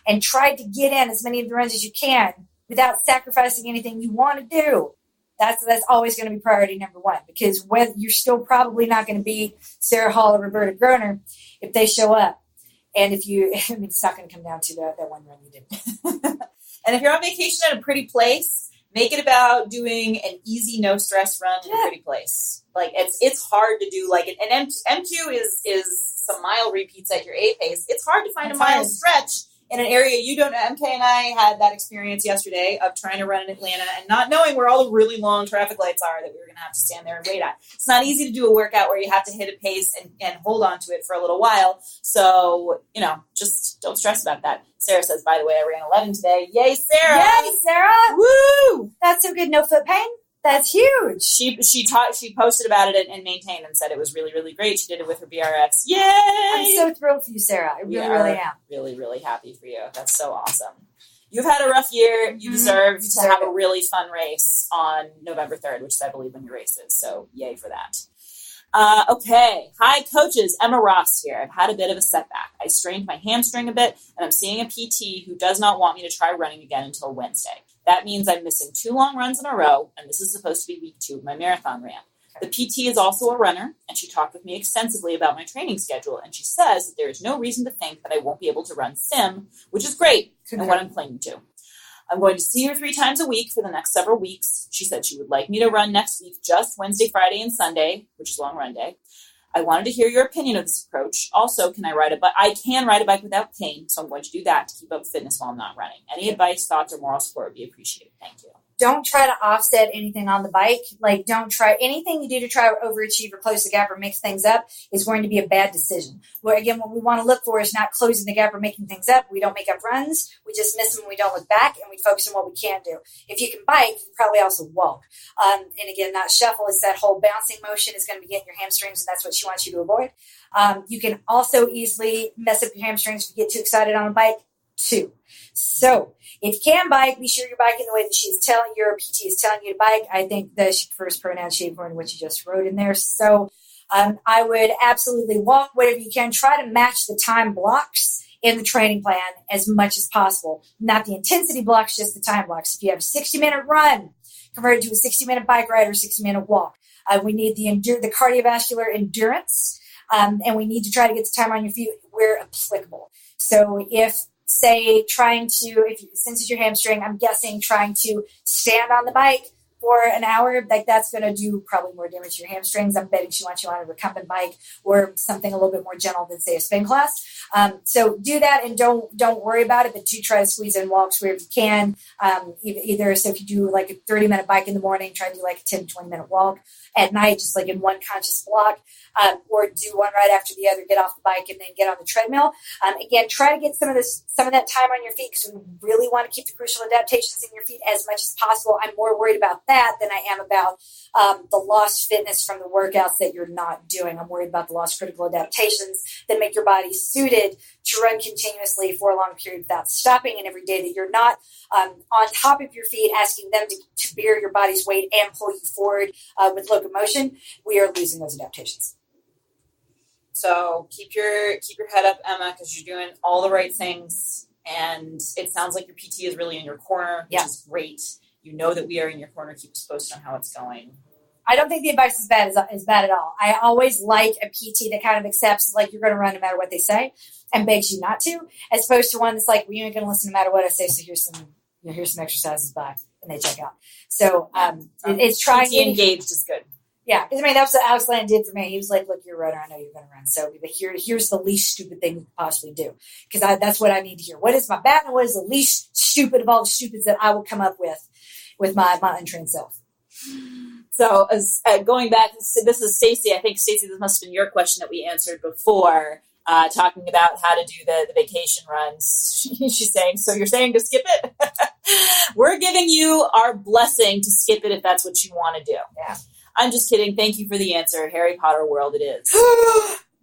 and tried to get in as many of the runs as you can without sacrificing anything you want to do. That's always going to be priority number 1, because whether you're still probably not going to beat Sarah Hall or Roberta Groner if they show up. And if you, it's not going to come down to that one run you did. And if you're on vacation at a pretty place, make it about doing an easy, no stress run in a pretty place. Like it's hard to do, like an MQ is some mile repeats at your A pace. It's hard to find a mile stretch in an area you don't know. MK and I had that experience yesterday of trying to run in Atlanta and not knowing where all the really long traffic lights are that we were going to have to stand there and wait at. It's not easy to do a workout where you have to hit a pace and hold on to it for a little while. So, just don't stress about that. Sarah says, by the way, I ran 11 today. Yay, Sarah! Yay, Sarah! Woo! That's so good. No foot pain? That's huge. She posted about it and maintained and said it was really, really great. She did it with her BRX. Yay! I'm so thrilled for you, Sarah. I really am. Really, really happy for you. That's so awesome. You've had a rough year. You deserve to have a really fun race on November 3rd, which is, I believe, when your race is. So yay for that. Okay. Hi, coaches. Emma Ross here. I've had a bit of a setback. I strained my hamstring a bit, and I'm seeing a PT who does not want me to try running again until Wednesday. That means I'm missing 2 long runs in a row, and this is supposed to be week 2 of my marathon ramp. The PT is also a runner, and she talked with me extensively about my training schedule, and she says that there is no reason to think that I won't be able to run sim, which is great, and what I'm clinging to. I'm going to see her 3 times a week for the next several weeks. She said she would like me to run next week just Wednesday, Friday, and Sunday, which is long run day. I wanted to hear your opinion of this approach. Also, I can ride a bike without pain, so I'm going to do that to keep up fitness while I'm not running. Any advice, thoughts, or moral support would be appreciated. Thank you. Don't try to offset anything on the bike. Like, don't try anything you do to try to overachieve or close the gap or mix things up is going to be a bad decision. Well, again, what we want to look for is not closing the gap or making things up. We don't make up runs. We just miss them when we don't look back, and we focus on what we can do. If you can bike, you can probably also walk. And again, not shuffle. It's that whole bouncing motion is going to be getting your hamstrings, and that's what she wants you to avoid. You can also easily mess up your hamstrings if you get too excited on a bike too. So if you can bike, be sure you're biking the way that your PT is telling you to bike. I think the first pronoun she according to what you just wrote in there. So I would absolutely walk whatever you can. Try to match the time blocks in the training plan as much as possible. Not the intensity blocks, just the time blocks. If you have a 60-minute run, convert it to a 60-minute bike ride or 60-minute walk. We need the cardiovascular endurance, and we need to try to get the time on your feet where applicable. So since it's your hamstring, I'm guessing trying to stand on the bike for an hour, like that's going to do probably more damage to your hamstrings. I'm betting she wants you on a recumbent bike or something a little bit more gentle than, say, a spin class. So do that and don't worry about it, but do try to squeeze in walks wherever you can. Either so if you do like a 30-minute bike in the morning, try to do like a 10 to 20-minute walk at night, just like in one conscious block, or do one right after the other, get off the bike and then get on the treadmill. Again, try to get some of that time on your feet because we really want to keep the crucial adaptations in your feet as much as possible. I'm more worried about that than I am about the lost fitness from the workouts that you're not doing. I'm worried about the lost critical adaptations that make your body suited to run continuously for a long period without stopping, and every day that you're not on top of your feet, asking them to bear your body's weight and pull you forward with locomotion, we are losing those adaptations. So keep your head up, Emma, because you're doing all the right things, and it sounds like your PT is really in your corner, which is great. You know that we are in your corner. Keep us posted on how it's going. I don't think the advice is bad at all. I always like a PT that kind of accepts like you're going to run no matter what they say and begs you not to, as opposed to one that's like, well, you ain't going to listen no matter what I say. So here's some exercises by, and they check out. So it's trying. PT engaged is good. Yeah, because I mean, that's what Alex Landon did for me. He was like, "Look, you're a runner. I know you're going to run. So here's the least stupid thing you could possibly do, because that's what I need to hear. What is my bad, and what is the least stupid of all the stupids that I will come up with my untrained self?" So, as going back, this is Stacy. I think Stacy, this must have been your question that we answered before, talking about how to do the vacation runs. She's saying, "So you're saying to skip it?" We're giving you our blessing to skip it if that's what you want to do. Yeah. I'm just kidding. Thank you for the answer. Harry Potter World it is.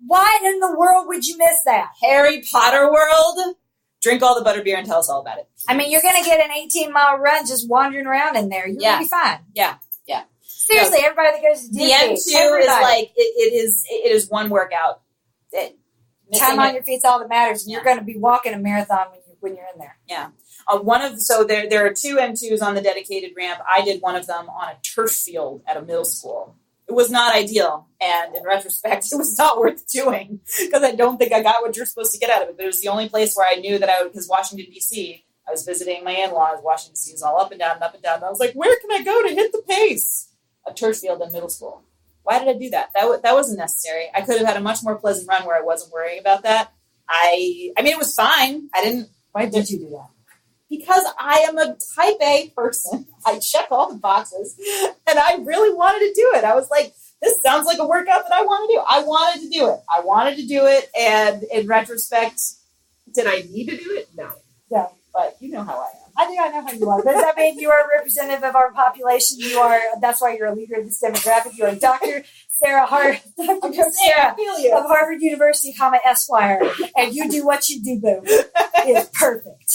Why in the world would you miss that? Harry Potter World? Drink all the butterbeer and tell us all about it. I mean, you're going to get an 18-mile run just wandering around in there. You're going to be fine. Yeah. Seriously, everybody that goes to Disney. The M2 is like, it is one workout. Time on your feet's all that matters. And you're going to be walking a marathon when you're in there. Yeah. There are 2 M2s on the dedicated ramp. I did one of them on a turf field at a middle school. It was not ideal, and in retrospect, it was not worth doing because I don't think I got what you're supposed to get out of it. But it was the only place where I knew that I would, because Washington, D.C., I was visiting my in-laws. Washington, D.C. is all up and down and up and down. And I was like, where can I go to hit the pace? A turf field in middle school. Why did I do that? That wasn't necessary. I could have had a much more pleasant run where I wasn't worrying about that. I mean, it was fine. Why did you do that? Because I am a type A person. I check all the boxes, and I really wanted to do it. I was like, this sounds like a workout that I want to do. I wanted to do it, and in retrospect, did I need to do it? No. Yeah. But you know how I am. I think I know how you are. Does that mean you are a representative of our population? That's why you're a leader of this demographic. You are Dr. Sarah Hart, Dr. Sarah of Harvard University, Esquire, and you do what you do, boo. It is perfect.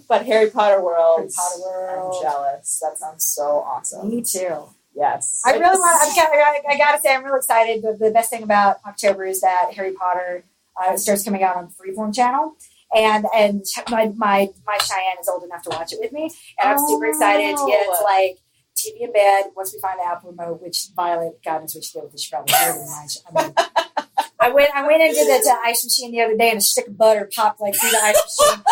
But Harry Potter World. I'm jealous. That sounds so awesome. Me too. Yes. I gotta say, I'm really excited. The best thing about October is that Harry Potter starts coming out on Freeform channel. And my Cheyenne is old enough to watch it with me. And I'm super excited to get into like TV in bed once we find the Apple remote, which Violet, God knows what she did with it. She probably did it. I went into the ice machine the other day and a stick of butter popped like through the ice machine.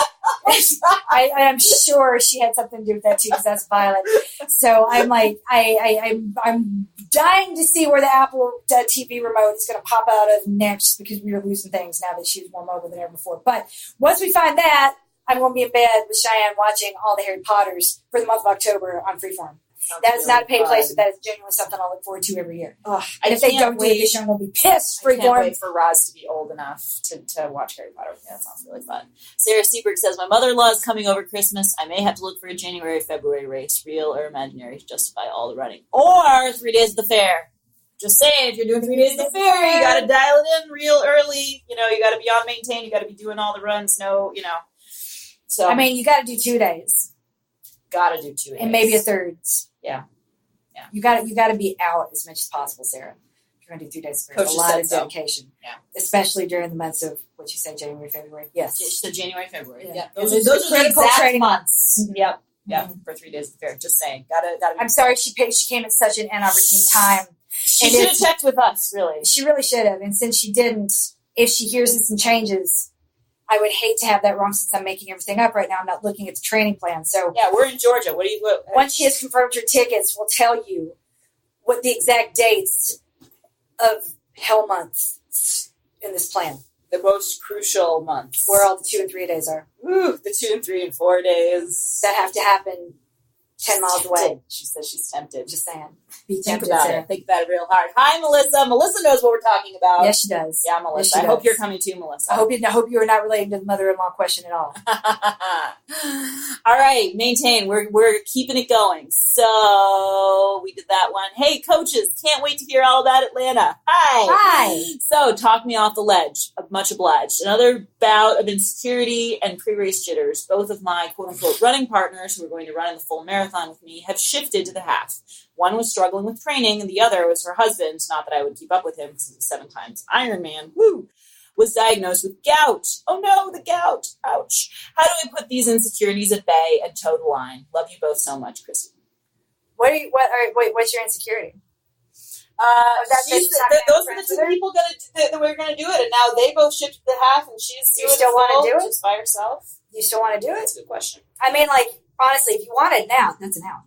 I'm sure she had something to do with that too, because that's Violet. So I'm like, I'm dying to see where the Apple TV remote is going to pop out of next, because we are losing things now that she's more mobile than ever before. But once we find that, I'm going to be in bed with Cheyenne watching all the Harry Potters for the month of October on Freeform. That is not a paid place, but that is genuinely something I look forward to every year. And if they don't do it this year, I'm going to be pissed. I can't wait for Roz to be old enough to watch Harry Potter. Yeah, that sounds really fun. Sarah Seabrook says, my mother-in-law is coming over Christmas. I may have to look for a January, February race, real or imaginary, to justify all the running. Or 3 days of the fair. Just saying, if you're doing 3 days of the fair, you got to dial it in real early. You got to be on maintain. You got to be doing all the runs. So I mean, you got to do 2 days. Got to do 2 days. And maybe a third. Yeah. You got to be out as much as possible, Sarah. You're going to do 3 days. There's a lot of dedication. Yeah. Especially during the months of, what you say, January, February? Yes. So January, February. Yeah. Those are the exact training months. Mm-hmm. Yep. Mm-hmm. For 3 days of the fair. Just saying. Gotta I'm sorry she came at such an inopportune time. She should have checked with us, really. She really should have. And since she didn't, if she hears this and changes, I would hate to have that wrong, since I'm making everything up right now. I'm not looking at the training plan. So yeah, we're in Georgia. Once she has confirmed her tickets, we'll tell you what the exact dates of hell months in this plan. The most crucial months. Where all the 2 and 3 days are. Ooh, the 2 and 3 and 4 days. That have to happen 10 miles away. She says she's tempted. Just saying. Think about it real hard. Hi, Melissa. Melissa knows what we're talking about. Yes, she does. Yeah, Melissa. Yes, I hope you're coming too, Melissa. I hope you are not related to the mother-in-law question at all. All right, maintain. We're keeping it going. So we did that one. Hey, coaches, can't wait to hear all about Atlanta. Hi. So talk me off the ledge. Much obliged. Another bout of insecurity and pre-race jitters. Both of my quote-unquote running partners who are going to run in the full marathon with me have shifted to the half. One was struggling with training, and the other was her husband, not that I would keep up with him because he was 7 times Ironman, was diagnosed with gout. Oh no, the gout. Ouch. How do we put these insecurities at bay and toe the line? Love you both so much, Chrissy. What's your insecurity? Those were the 2 people that were going to do it, and now they both shifted to the half, and she's doing it. You still want to do it? Just by herself? You still want to do it? That's a good question. I mean, honestly, if you want it now, that's an out.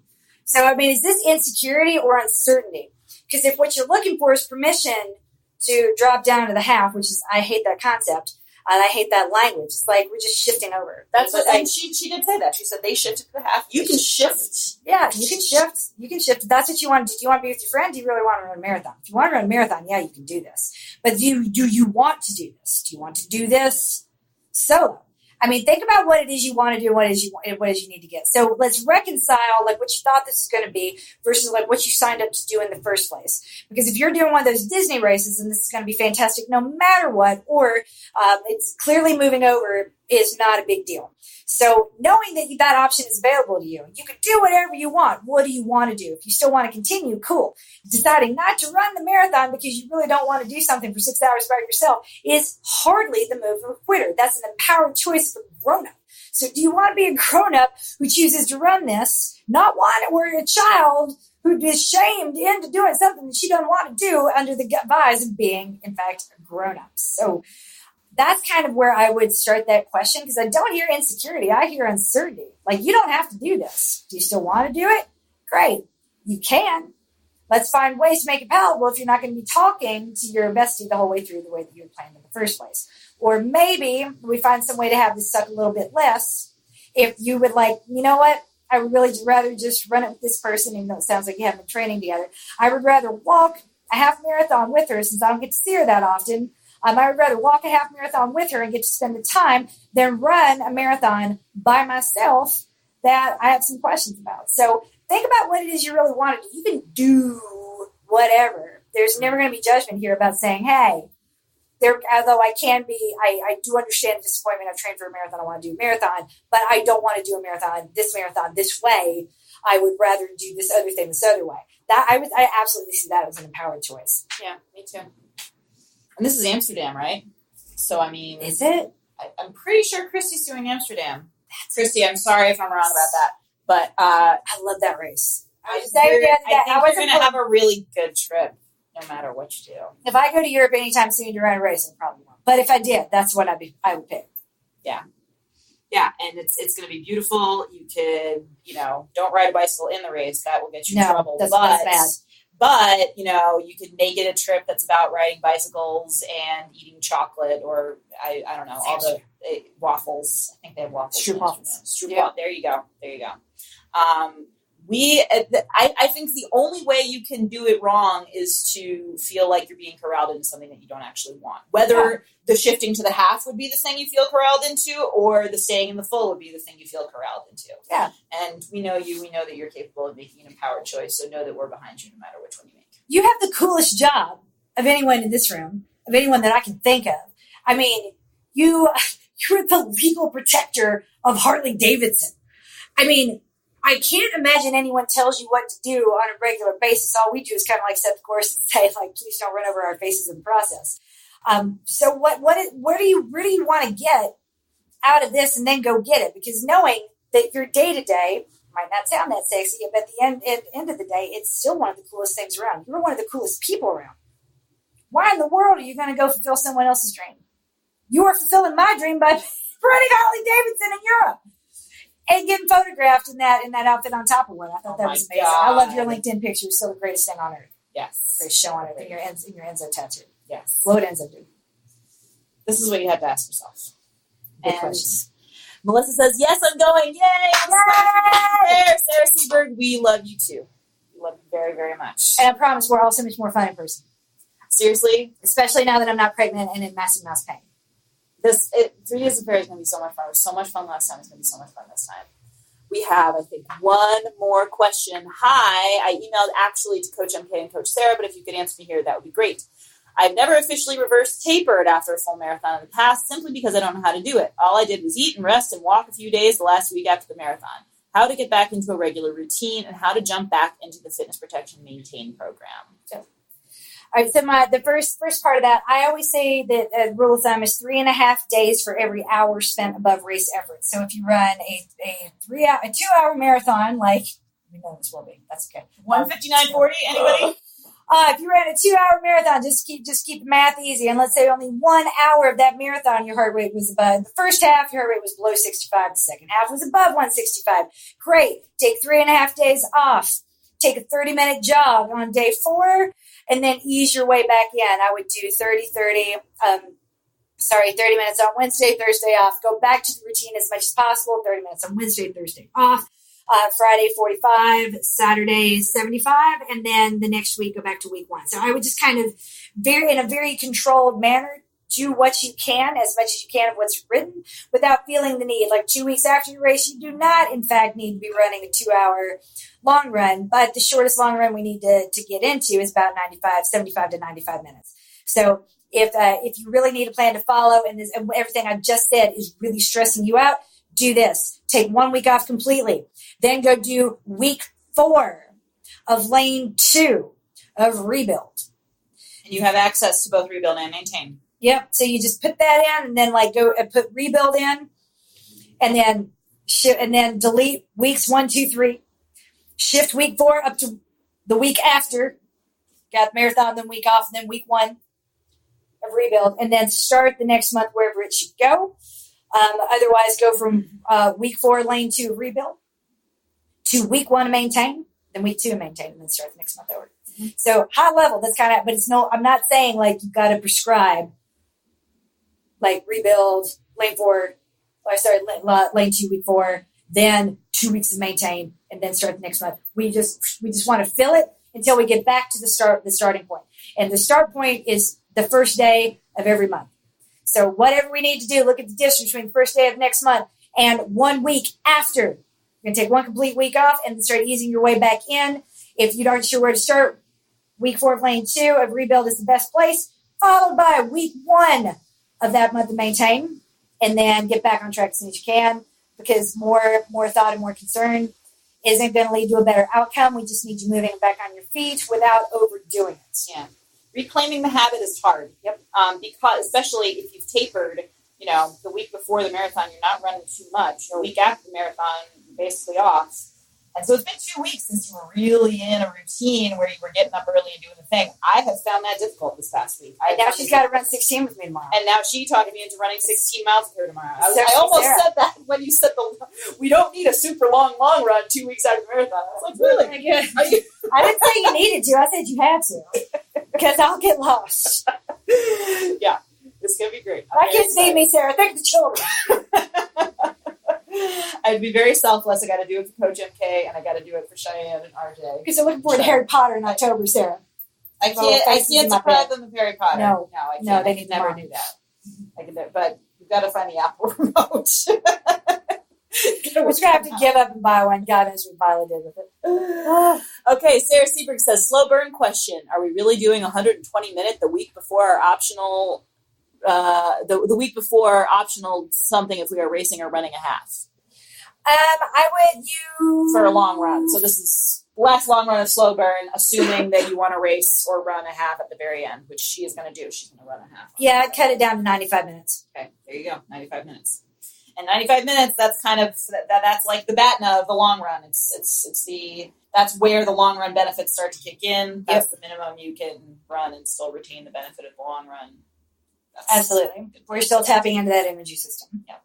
So, I mean, is this insecurity or uncertainty? Because if what you're looking for is permission to drop down to the half, which is, I hate that concept, and I hate that language. It's like we're just shifting over. That's what, and she did say that. She said they shifted to the half. You can shift. Yeah, you can shift. You can shift. If that's what you want to do. Do you want to be with your friend? Do you really want to run a marathon? If you want to run a marathon, yeah, you can do this. But do you want to do this? Do you want to do this solo? I mean, think about what it is you want to do and what it is you need to get. So let's reconcile like what you thought this was going to be versus like what you signed up to do in the first place. Because if you're doing one of those Disney races and this is going to be fantastic no matter what, or it's clearly moving over is not a big deal. So knowing that that option is available to you, you can do whatever you want. What do you want to do? If you still want to continue, cool. Deciding not to run the marathon because you really don't want to do something for 6 hours by yourself is hardly the move of a quitter. That's an empowered choice of a grown-up. So do you want to be a grown-up who chooses to run this, not one where a child who is shamed into doing something that she doesn't want to do under the guise of being, in fact, a grown-up? So that's kind of where I would start that question, because I don't hear insecurity. I hear uncertainty. Like, you don't have to do this. Do you still want to do it? Great. You can. Let's find ways to make it palatable if you're not going to be talking to your bestie the whole way through the way that you were planned in the first place. Or maybe we find some way to have this suck a little bit less. If you would like, you know what? I would really rather just run it with this person, even though it sounds like you haven't been training together. I would rather walk a half marathon with her since I don't get to see her that often. I would rather walk a half marathon with her and get to spend the time than run a marathon by myself that I have some questions about. So think about what it is you really want to do. You can do whatever. There's never going to be judgment here about saying, hey, although I do understand the disappointment. I've trained for a marathon. I want to do a marathon, but I don't want to do a marathon this way. I would rather do this other thing this other way. I absolutely see that as an empowered choice. Yeah, me too. And this is Amsterdam, right? So, I mean... Is it? I'm pretty sure Christy's doing Amsterdam. Christy, I'm sorry if I'm wrong about that. But I love that race. I think you're going to have a really good trip, no matter what you do. If I go to Europe anytime soon to run a race, I probably won't. But if I did, that's what I would pick. Yeah. Yeah, and it's going to be beautiful. You could, don't ride a bicycle in the race. That will get you in trouble. That's bad. But, you could make it a trip that's about riding bicycles and eating chocolate or, I don't know, all the waffles. I think they have waffles. Stroopwafels. There you go. I think the only way you can do it wrong is to feel like you're being corralled into something that you don't actually want. Whether the shifting to the half would be the thing you feel corralled into, or the staying in the full would be the thing you feel corralled into. Yeah. And we know you. We know that you're capable of making an empowered choice. So know that we're behind you no matter which one you make. You have the coolest job of anyone in this room, of anyone that I can think of. I mean, you're the legal protector of Harley Davidson. I mean, I can't imagine anyone tells you what to do on a regular basis. All we do is kind of like set the course and say, like, please don't run over our faces in the process. So where do you want to get out of this and then go get it? Because knowing that your day-to-day might not sound that sexy, but at the end of the day, it's still one of the coolest things around. You're one of the coolest people around. Why in the world are you going to go fulfill someone else's dream? You are fulfilling my dream by running Harley Davidson in Europe. And getting photographed in that outfit on top of one. I thought that was amazing. God. I love your LinkedIn picture. It's still the greatest thing on earth. Yes. Greatest show on earth. And your Enzo tattoo. Yes. What would Enzo do? This is what you had to ask yourself. Good question. Melissa says, yes, I'm going. Yay! Sarah Seberg, we love you too. We love you very, very much. And I promise we're all so much more fun in person. Seriously? Especially now that I'm not pregnant and in massive mouse pain. 3 Days of Fairy is going to be so much fun. It was so much fun last time. It's going to be so much fun this time. We have, I think, one more question. Hi, I emailed actually to Coach MK and Coach Sarah, but if you could answer me here, that would be great. I've never officially reverse tapered after a full marathon in the past, simply because I don't know how to do it. All I did was eat and rest and walk a few days the last week after the marathon. How to get back into a regular routine and how to jump back into the Fitness Protection Maintain program. All right, so the first part of that, I always say that a rule of thumb is 3.5 days for every hour spent above race effort. So if you run a 2 hour marathon, like we know this will be, that's okay. 1:59:40, anybody? If you ran a 2-hour marathon, just keep the math easy. And let's say only 1 hour of that marathon, your heart rate was above. The first half, your heart rate was below 65. The second half was above 165. Great. Take 3.5 days off. Take a 30-minute jog on day 4, and then ease your way back in. I would do 30 minutes on Wednesday, Thursday off. Go back to the routine as much as possible. 30 minutes on Wednesday, Thursday off. Friday 45, Saturday 75, and then the next week go back to week 1. So I would just kind of in a very controlled manner do what you can, as much as you can of what's written, without feeling the need. Like 2 weeks after your race, you do not, in fact, need to be running a 2-hour long run. But the shortest long run we need to get into is about 75 to 95 minutes. So if you really need a plan to follow and everything I've just said is really stressing you out, do this. Take 1 week off completely. Then go do week 4 of lane 2 of rebuild. And you have access to both rebuild and maintain. Yep. So you just put that in, and then go and put rebuild in, and then delete weeks 1, 2, 3. Shift week 4 up to the week after. Got marathon, then week off, and then week 1 of rebuild, and then start the next month wherever it should go. Otherwise, go from week 4, lane 2 of rebuild to week 1 of maintain, then week 2 of maintain, and then start the next month over. Mm-hmm. So high level, that's kind of, but I'm not saying like you've got to prescribe like rebuild, lane 2, week 4, then 2 weeks of maintain, and then start the next month. We just want to fill it until we get back to the starting point. And the start point is the first day of every month. So whatever we need to do, look at the distance between the first day of next month and 1 week after. You're going to take 1 complete week off and then start easing your way back in. If you aren't sure where to start, week 4 of lane 2 of rebuild is the best place, followed by week 1 of that month of maintain, and then get back on track as soon as you can, because more thought and more concern isn't going to lead to a better outcome. We just need you moving back on your feet without overdoing it. Yeah. Reclaiming the habit is hard. Yep. Because especially if you've tapered, the week before the marathon, you're not running too much. The week after the marathon, you're basically off. And so it's been 2 weeks since you were really in a routine where you were getting up early and doing the thing. I have found that difficult this past week. And now she's got to run 16 with me tomorrow. And now she talked me into running 16 miles with her tomorrow. I almost said that when you said we don't need a super long run 2 weeks after the marathon. I was like, really? I didn't say you needed to. I said you had to. Because I'll get lost. Yeah. It's going to be great. My kids need me, Sarah. Thank the children. I'd be very selfless. I got to do it for Coach MK, and I got to do it for Cheyenne and RJ. Because I'm looking forward to Harry Potter in October, Sarah. I can't deprive them of Harry Potter. No, I can't. No, they need never do that. I can do it, but you've got to find the Apple remote. We're going to have to give up and buy one. God knows what Viola did with it. Okay, Sarah Seberg says, slow burn question. Are we really doing 120 minute the week before our optional, the week before optional something if we are racing or running a half? I would use... For a long run. So this is last long run of slow burn, assuming that you want to race or run a half at the very end, which she is going to do. She's going to run a half. Yeah, I'd cut it down to 95 minutes. Okay, there you go. 95 minutes. And 95 minutes, that's kind of, that's like the BATNA of the long run. That's where the long run benefits start to kick in. That's the minimum you can run and still retain the benefit of the long run. Absolutely. We're still tapping into that energy system. Yeah.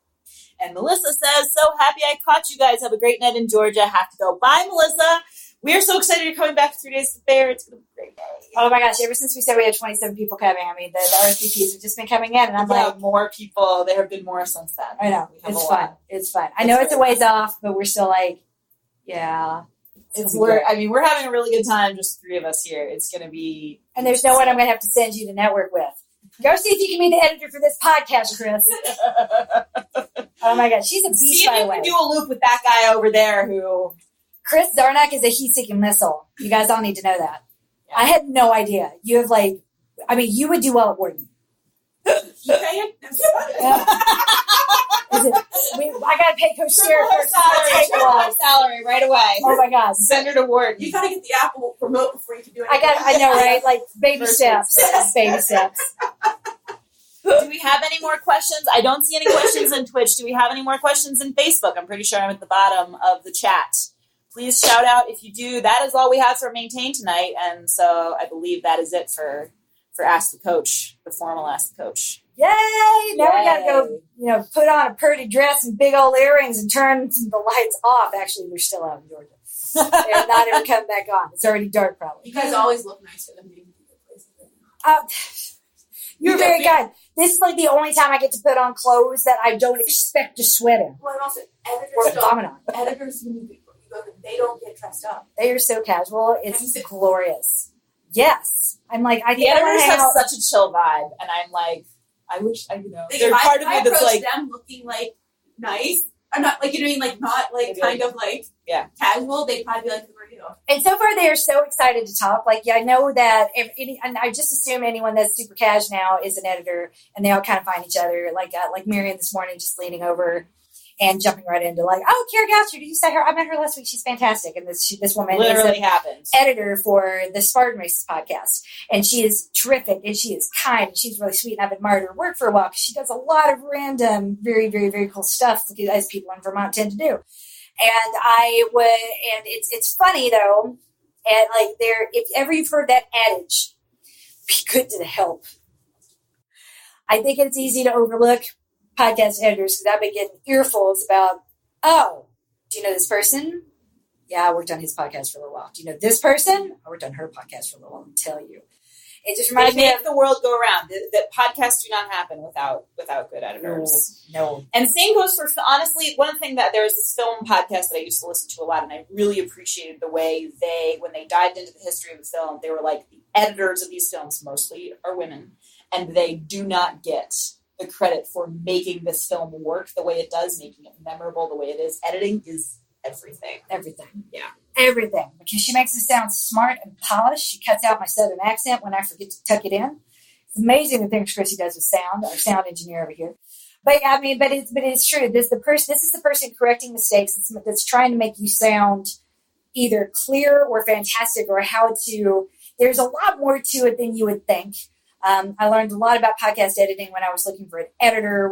And Melissa says, so happy I caught you guys. Have a great night in Georgia. Have to go. Bye, Melissa. We are so excited you're coming back 3 days to the fair. It's going to be a great day. Oh my gosh. Ever since we said we had 27 people coming, I mean, the RSVPs have just been coming in, and I'm like, more people. There have been more since then. I know. It's fun. It's fun. I know it's a ways off, but we're still like, yeah. We're having a really good time, just 3 of us here. It's going to be. And there's no one I'm going to have to send you to network with. Go see if you can be the editor for this podcast, Chris. Oh my God, she's a beast, by the way. See if you can do a loop with that guy over there who... Chris Zarnak is a heat-seeking missile. You guys all need to know that. Yeah. I had no idea. You have you would do well at Wharton. I gotta pay Coach Sarah for salary right away. Oh my God, send her to Wharton. You gotta get the Apple remote before you can do it. I know, right? Like baby steps. Baby steps. Do we have any more questions? I don't see any questions in Twitch. Do we have any more questions in Facebook? I'm pretty sure I'm at the bottom of the chat. please shout out if you do. That is all we have for Maintain tonight. And so I believe that is it for Ask the Coach, the formal Ask the Coach. Yay! Now we got to go, put on a pretty dress and big old earrings and turn the lights off. Actually, we're still out in Georgia. They're not ever coming back on. It's already dark, probably. You guys always look nice for them being in good places. You're very kind. This is like the only time I get to put on clothes that I don't expect to sweat in. Well, and also, editors, when you go, they don't get dressed up. They are so casual. It's glorious. Yes. I'm like, I the editors have such a chill vibe, and I'm like, I wish there's part of me that's like them looking like nice. I'm not like, like not like kind of like casual. They'd probably be like, who are you? And so far, they are so excited to talk. Like, I know that and I just assume anyone that's super cash now is an editor, and they all kind of find each other. Like Miriam this morning, just leaning over and jumping right into like, oh, Carrie Goucher, did you say her? I met her last week. She's fantastic. And this woman literally is an editor for the Spartan Races podcast. And she is terrific, and she is kind, and she's really sweet. And I've admired her work for a while because she does a lot of random, very, very, very cool stuff, as people in Vermont tend to do. And it's funny though. And like if ever you've heard that adage, be good to the help. I think it's easy to overlook podcast editors because I've been getting earfuls about, oh, do you know this person? Yeah, I worked on his podcast for a little while. Do you know this person? I worked on her podcast for a little while. I'll tell you. It just reminds me of the world go around. That podcasts do not happen without good editors. No. And same goes for, honestly, one thing that there was this film podcast that I used to listen to a lot, and I really appreciated the way when they dived into the history of the film, they were like, the editors of these films mostly are women, and they do not get the credit for making this film work the way it does, making it memorable the way it is. Editing is everything. Yeah. Everything. Because she makes it sound smart and polished. She cuts out my southern accent when I forget to tuck it in. It's amazing the things Chrissy does with sound, our sound engineer over here. But it's true. This is the person correcting mistakes that's trying to make you sound either clear or fantastic, or how to, there's a lot more to it than you would think. I learned a lot about podcast editing when I was looking for an editor.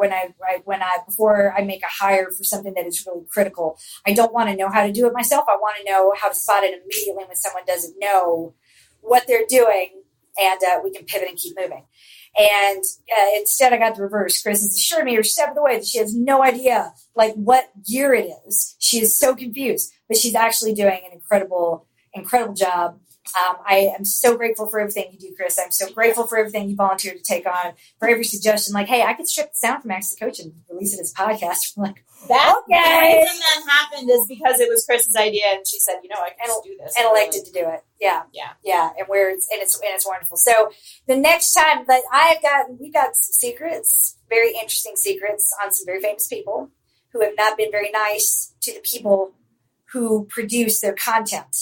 Before I make a hire for something that is really critical, I don't want to know how to do it myself. I want to know how to spot it immediately when someone doesn't know what they're doing, and we can pivot and keep moving. And instead, I got the reverse. Chris has assured me every step of the way that she has no idea like what gear it is. She is so confused, but she's actually doing an incredible job. I am so grateful for everything you do, Chris. I'm so grateful for everything you volunteered to take on, for every suggestion. Like, hey, I could strip the sound from Ask the Coach and release it as a podcast. I'm like, the reason that happened is because it was Chris's idea, and she said, I can just do this. And elected to do it. Yeah. And it's wonderful. So the next time that we've got some secrets, very interesting secrets on some very famous people who have not been very nice to the people who produce their content.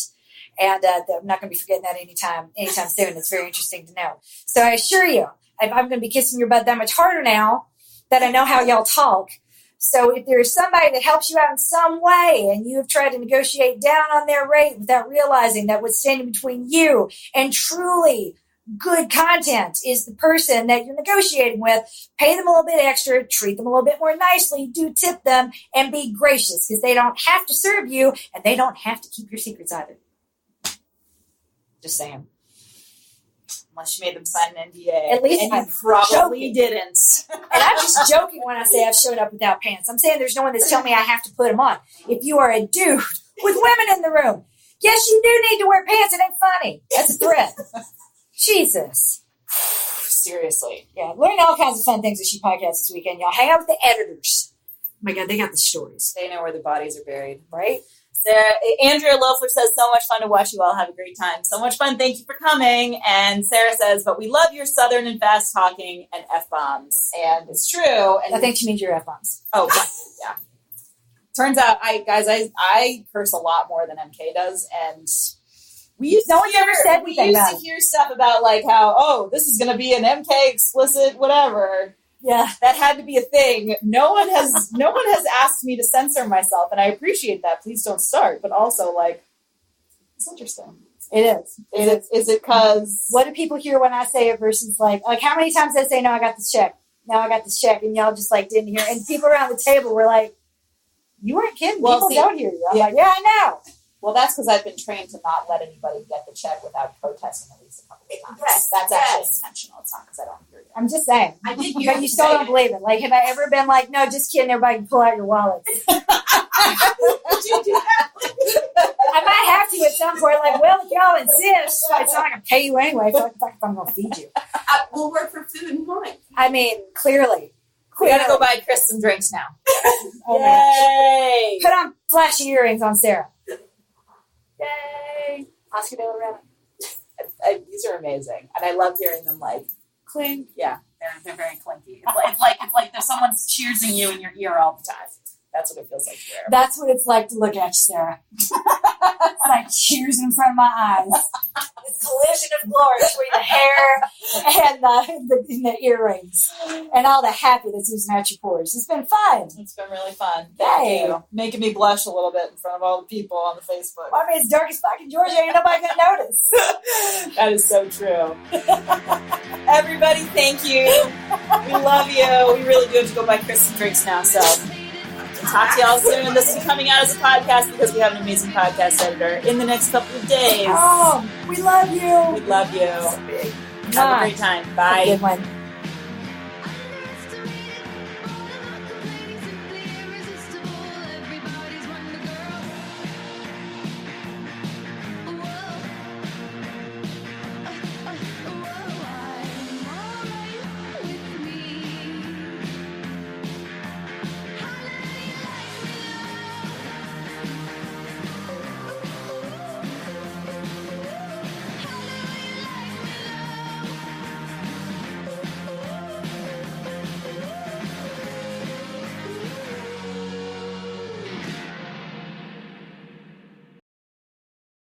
And I'm not going to be forgetting that anytime soon. It's very interesting to know. So I assure you, I'm going to be kissing your butt that much harder now that I know how y'all talk. So if there's somebody that helps you out in some way, and you have tried to negotiate down on their rate without realizing that what's standing between you and truly good content is the person that you're negotiating with, pay them a little bit extra, treat them a little bit more nicely, do tip them, and be gracious, because they don't have to serve you, and they don't have to keep your secrets either. Just saying. Unless you made them sign an NDA. At least and you probably didn't. And I'm just joking when I say I've showed up without pants. I'm saying there's no one that's telling me I have to put them on. If you are a dude with women in the room, yes, you do need to wear pants. It ain't funny. That's a threat. Jesus. Seriously. Yeah, learning all kinds of fun things at She Podcast this weekend, y'all. Hang out with the editors. Oh my God, they got the stories. They know where the bodies are buried. Right? Sarah, Andrea Loeffler says, so much fun to watch you all have a great time. So much fun. Thank you for coming. And Sarah says, but we love your Southern and fast talking and F-bombs. And it's true. And I think she means your F-bombs. Oh, yeah. Turns out, I curse a lot more than MK does. And we used to hear stuff about like how, this is going to be an MK explicit whatever. Yeah, that had to be a thing. No one has asked me to censor myself, and I appreciate that. Please don't start. But also, like, it's interesting. It is. Is it because what do people hear when I say it versus like how many times I say no, I got this check. Now I got this check, and y'all just like didn't hear. And people around the table were like, "You weren't kidding. People don't hear you." I'm like, "Yeah, I know." Well, that's because I've been trained to not let anybody get the check without protesting at least a couple of times. Yes, That's actually intentional. It's not because I don't hear you. I'm just saying. I did But you still don't believe it. Like, have I ever been like, no, just kidding, everybody can pull out your wallets? Did you do that? I might have to at some point. Like, well, if y'all insist, it's not going to pay you anyway. So it's like if I'm going to feed you. We'll work for food and wine. I mean, clearly. We gotta go buy Chris some drinks now. Oh, Yay! put on flashy earrings on Sarah. Yay! Oscar de la Renta. These are amazing, and I love hearing them like Clink. Yeah, they're very clinky. It's like there's someone cheersing you in your ear all the time. That's what it feels like to wear. That's what it's like to look at you, Sarah. It's like cheers in front of my eyes. This collision of glory between the hair and the earrings and all the happy that's oozing out your pores. It's been fun. It's been really fun. Thank you. Making me blush a little bit in front of all the people on the Facebook. I mean, it's dark as fuck in Georgia. Ain't nobody gonna notice. That is so true. Everybody, thank you. We love you. We really do have to go buy Chris some drinks now, so we'll talk to y'all soon. This is coming out as a podcast because we have an amazing podcast editor in the next couple of days. Oh, we love you. We love you. Have a great time. Bye. Have a good one.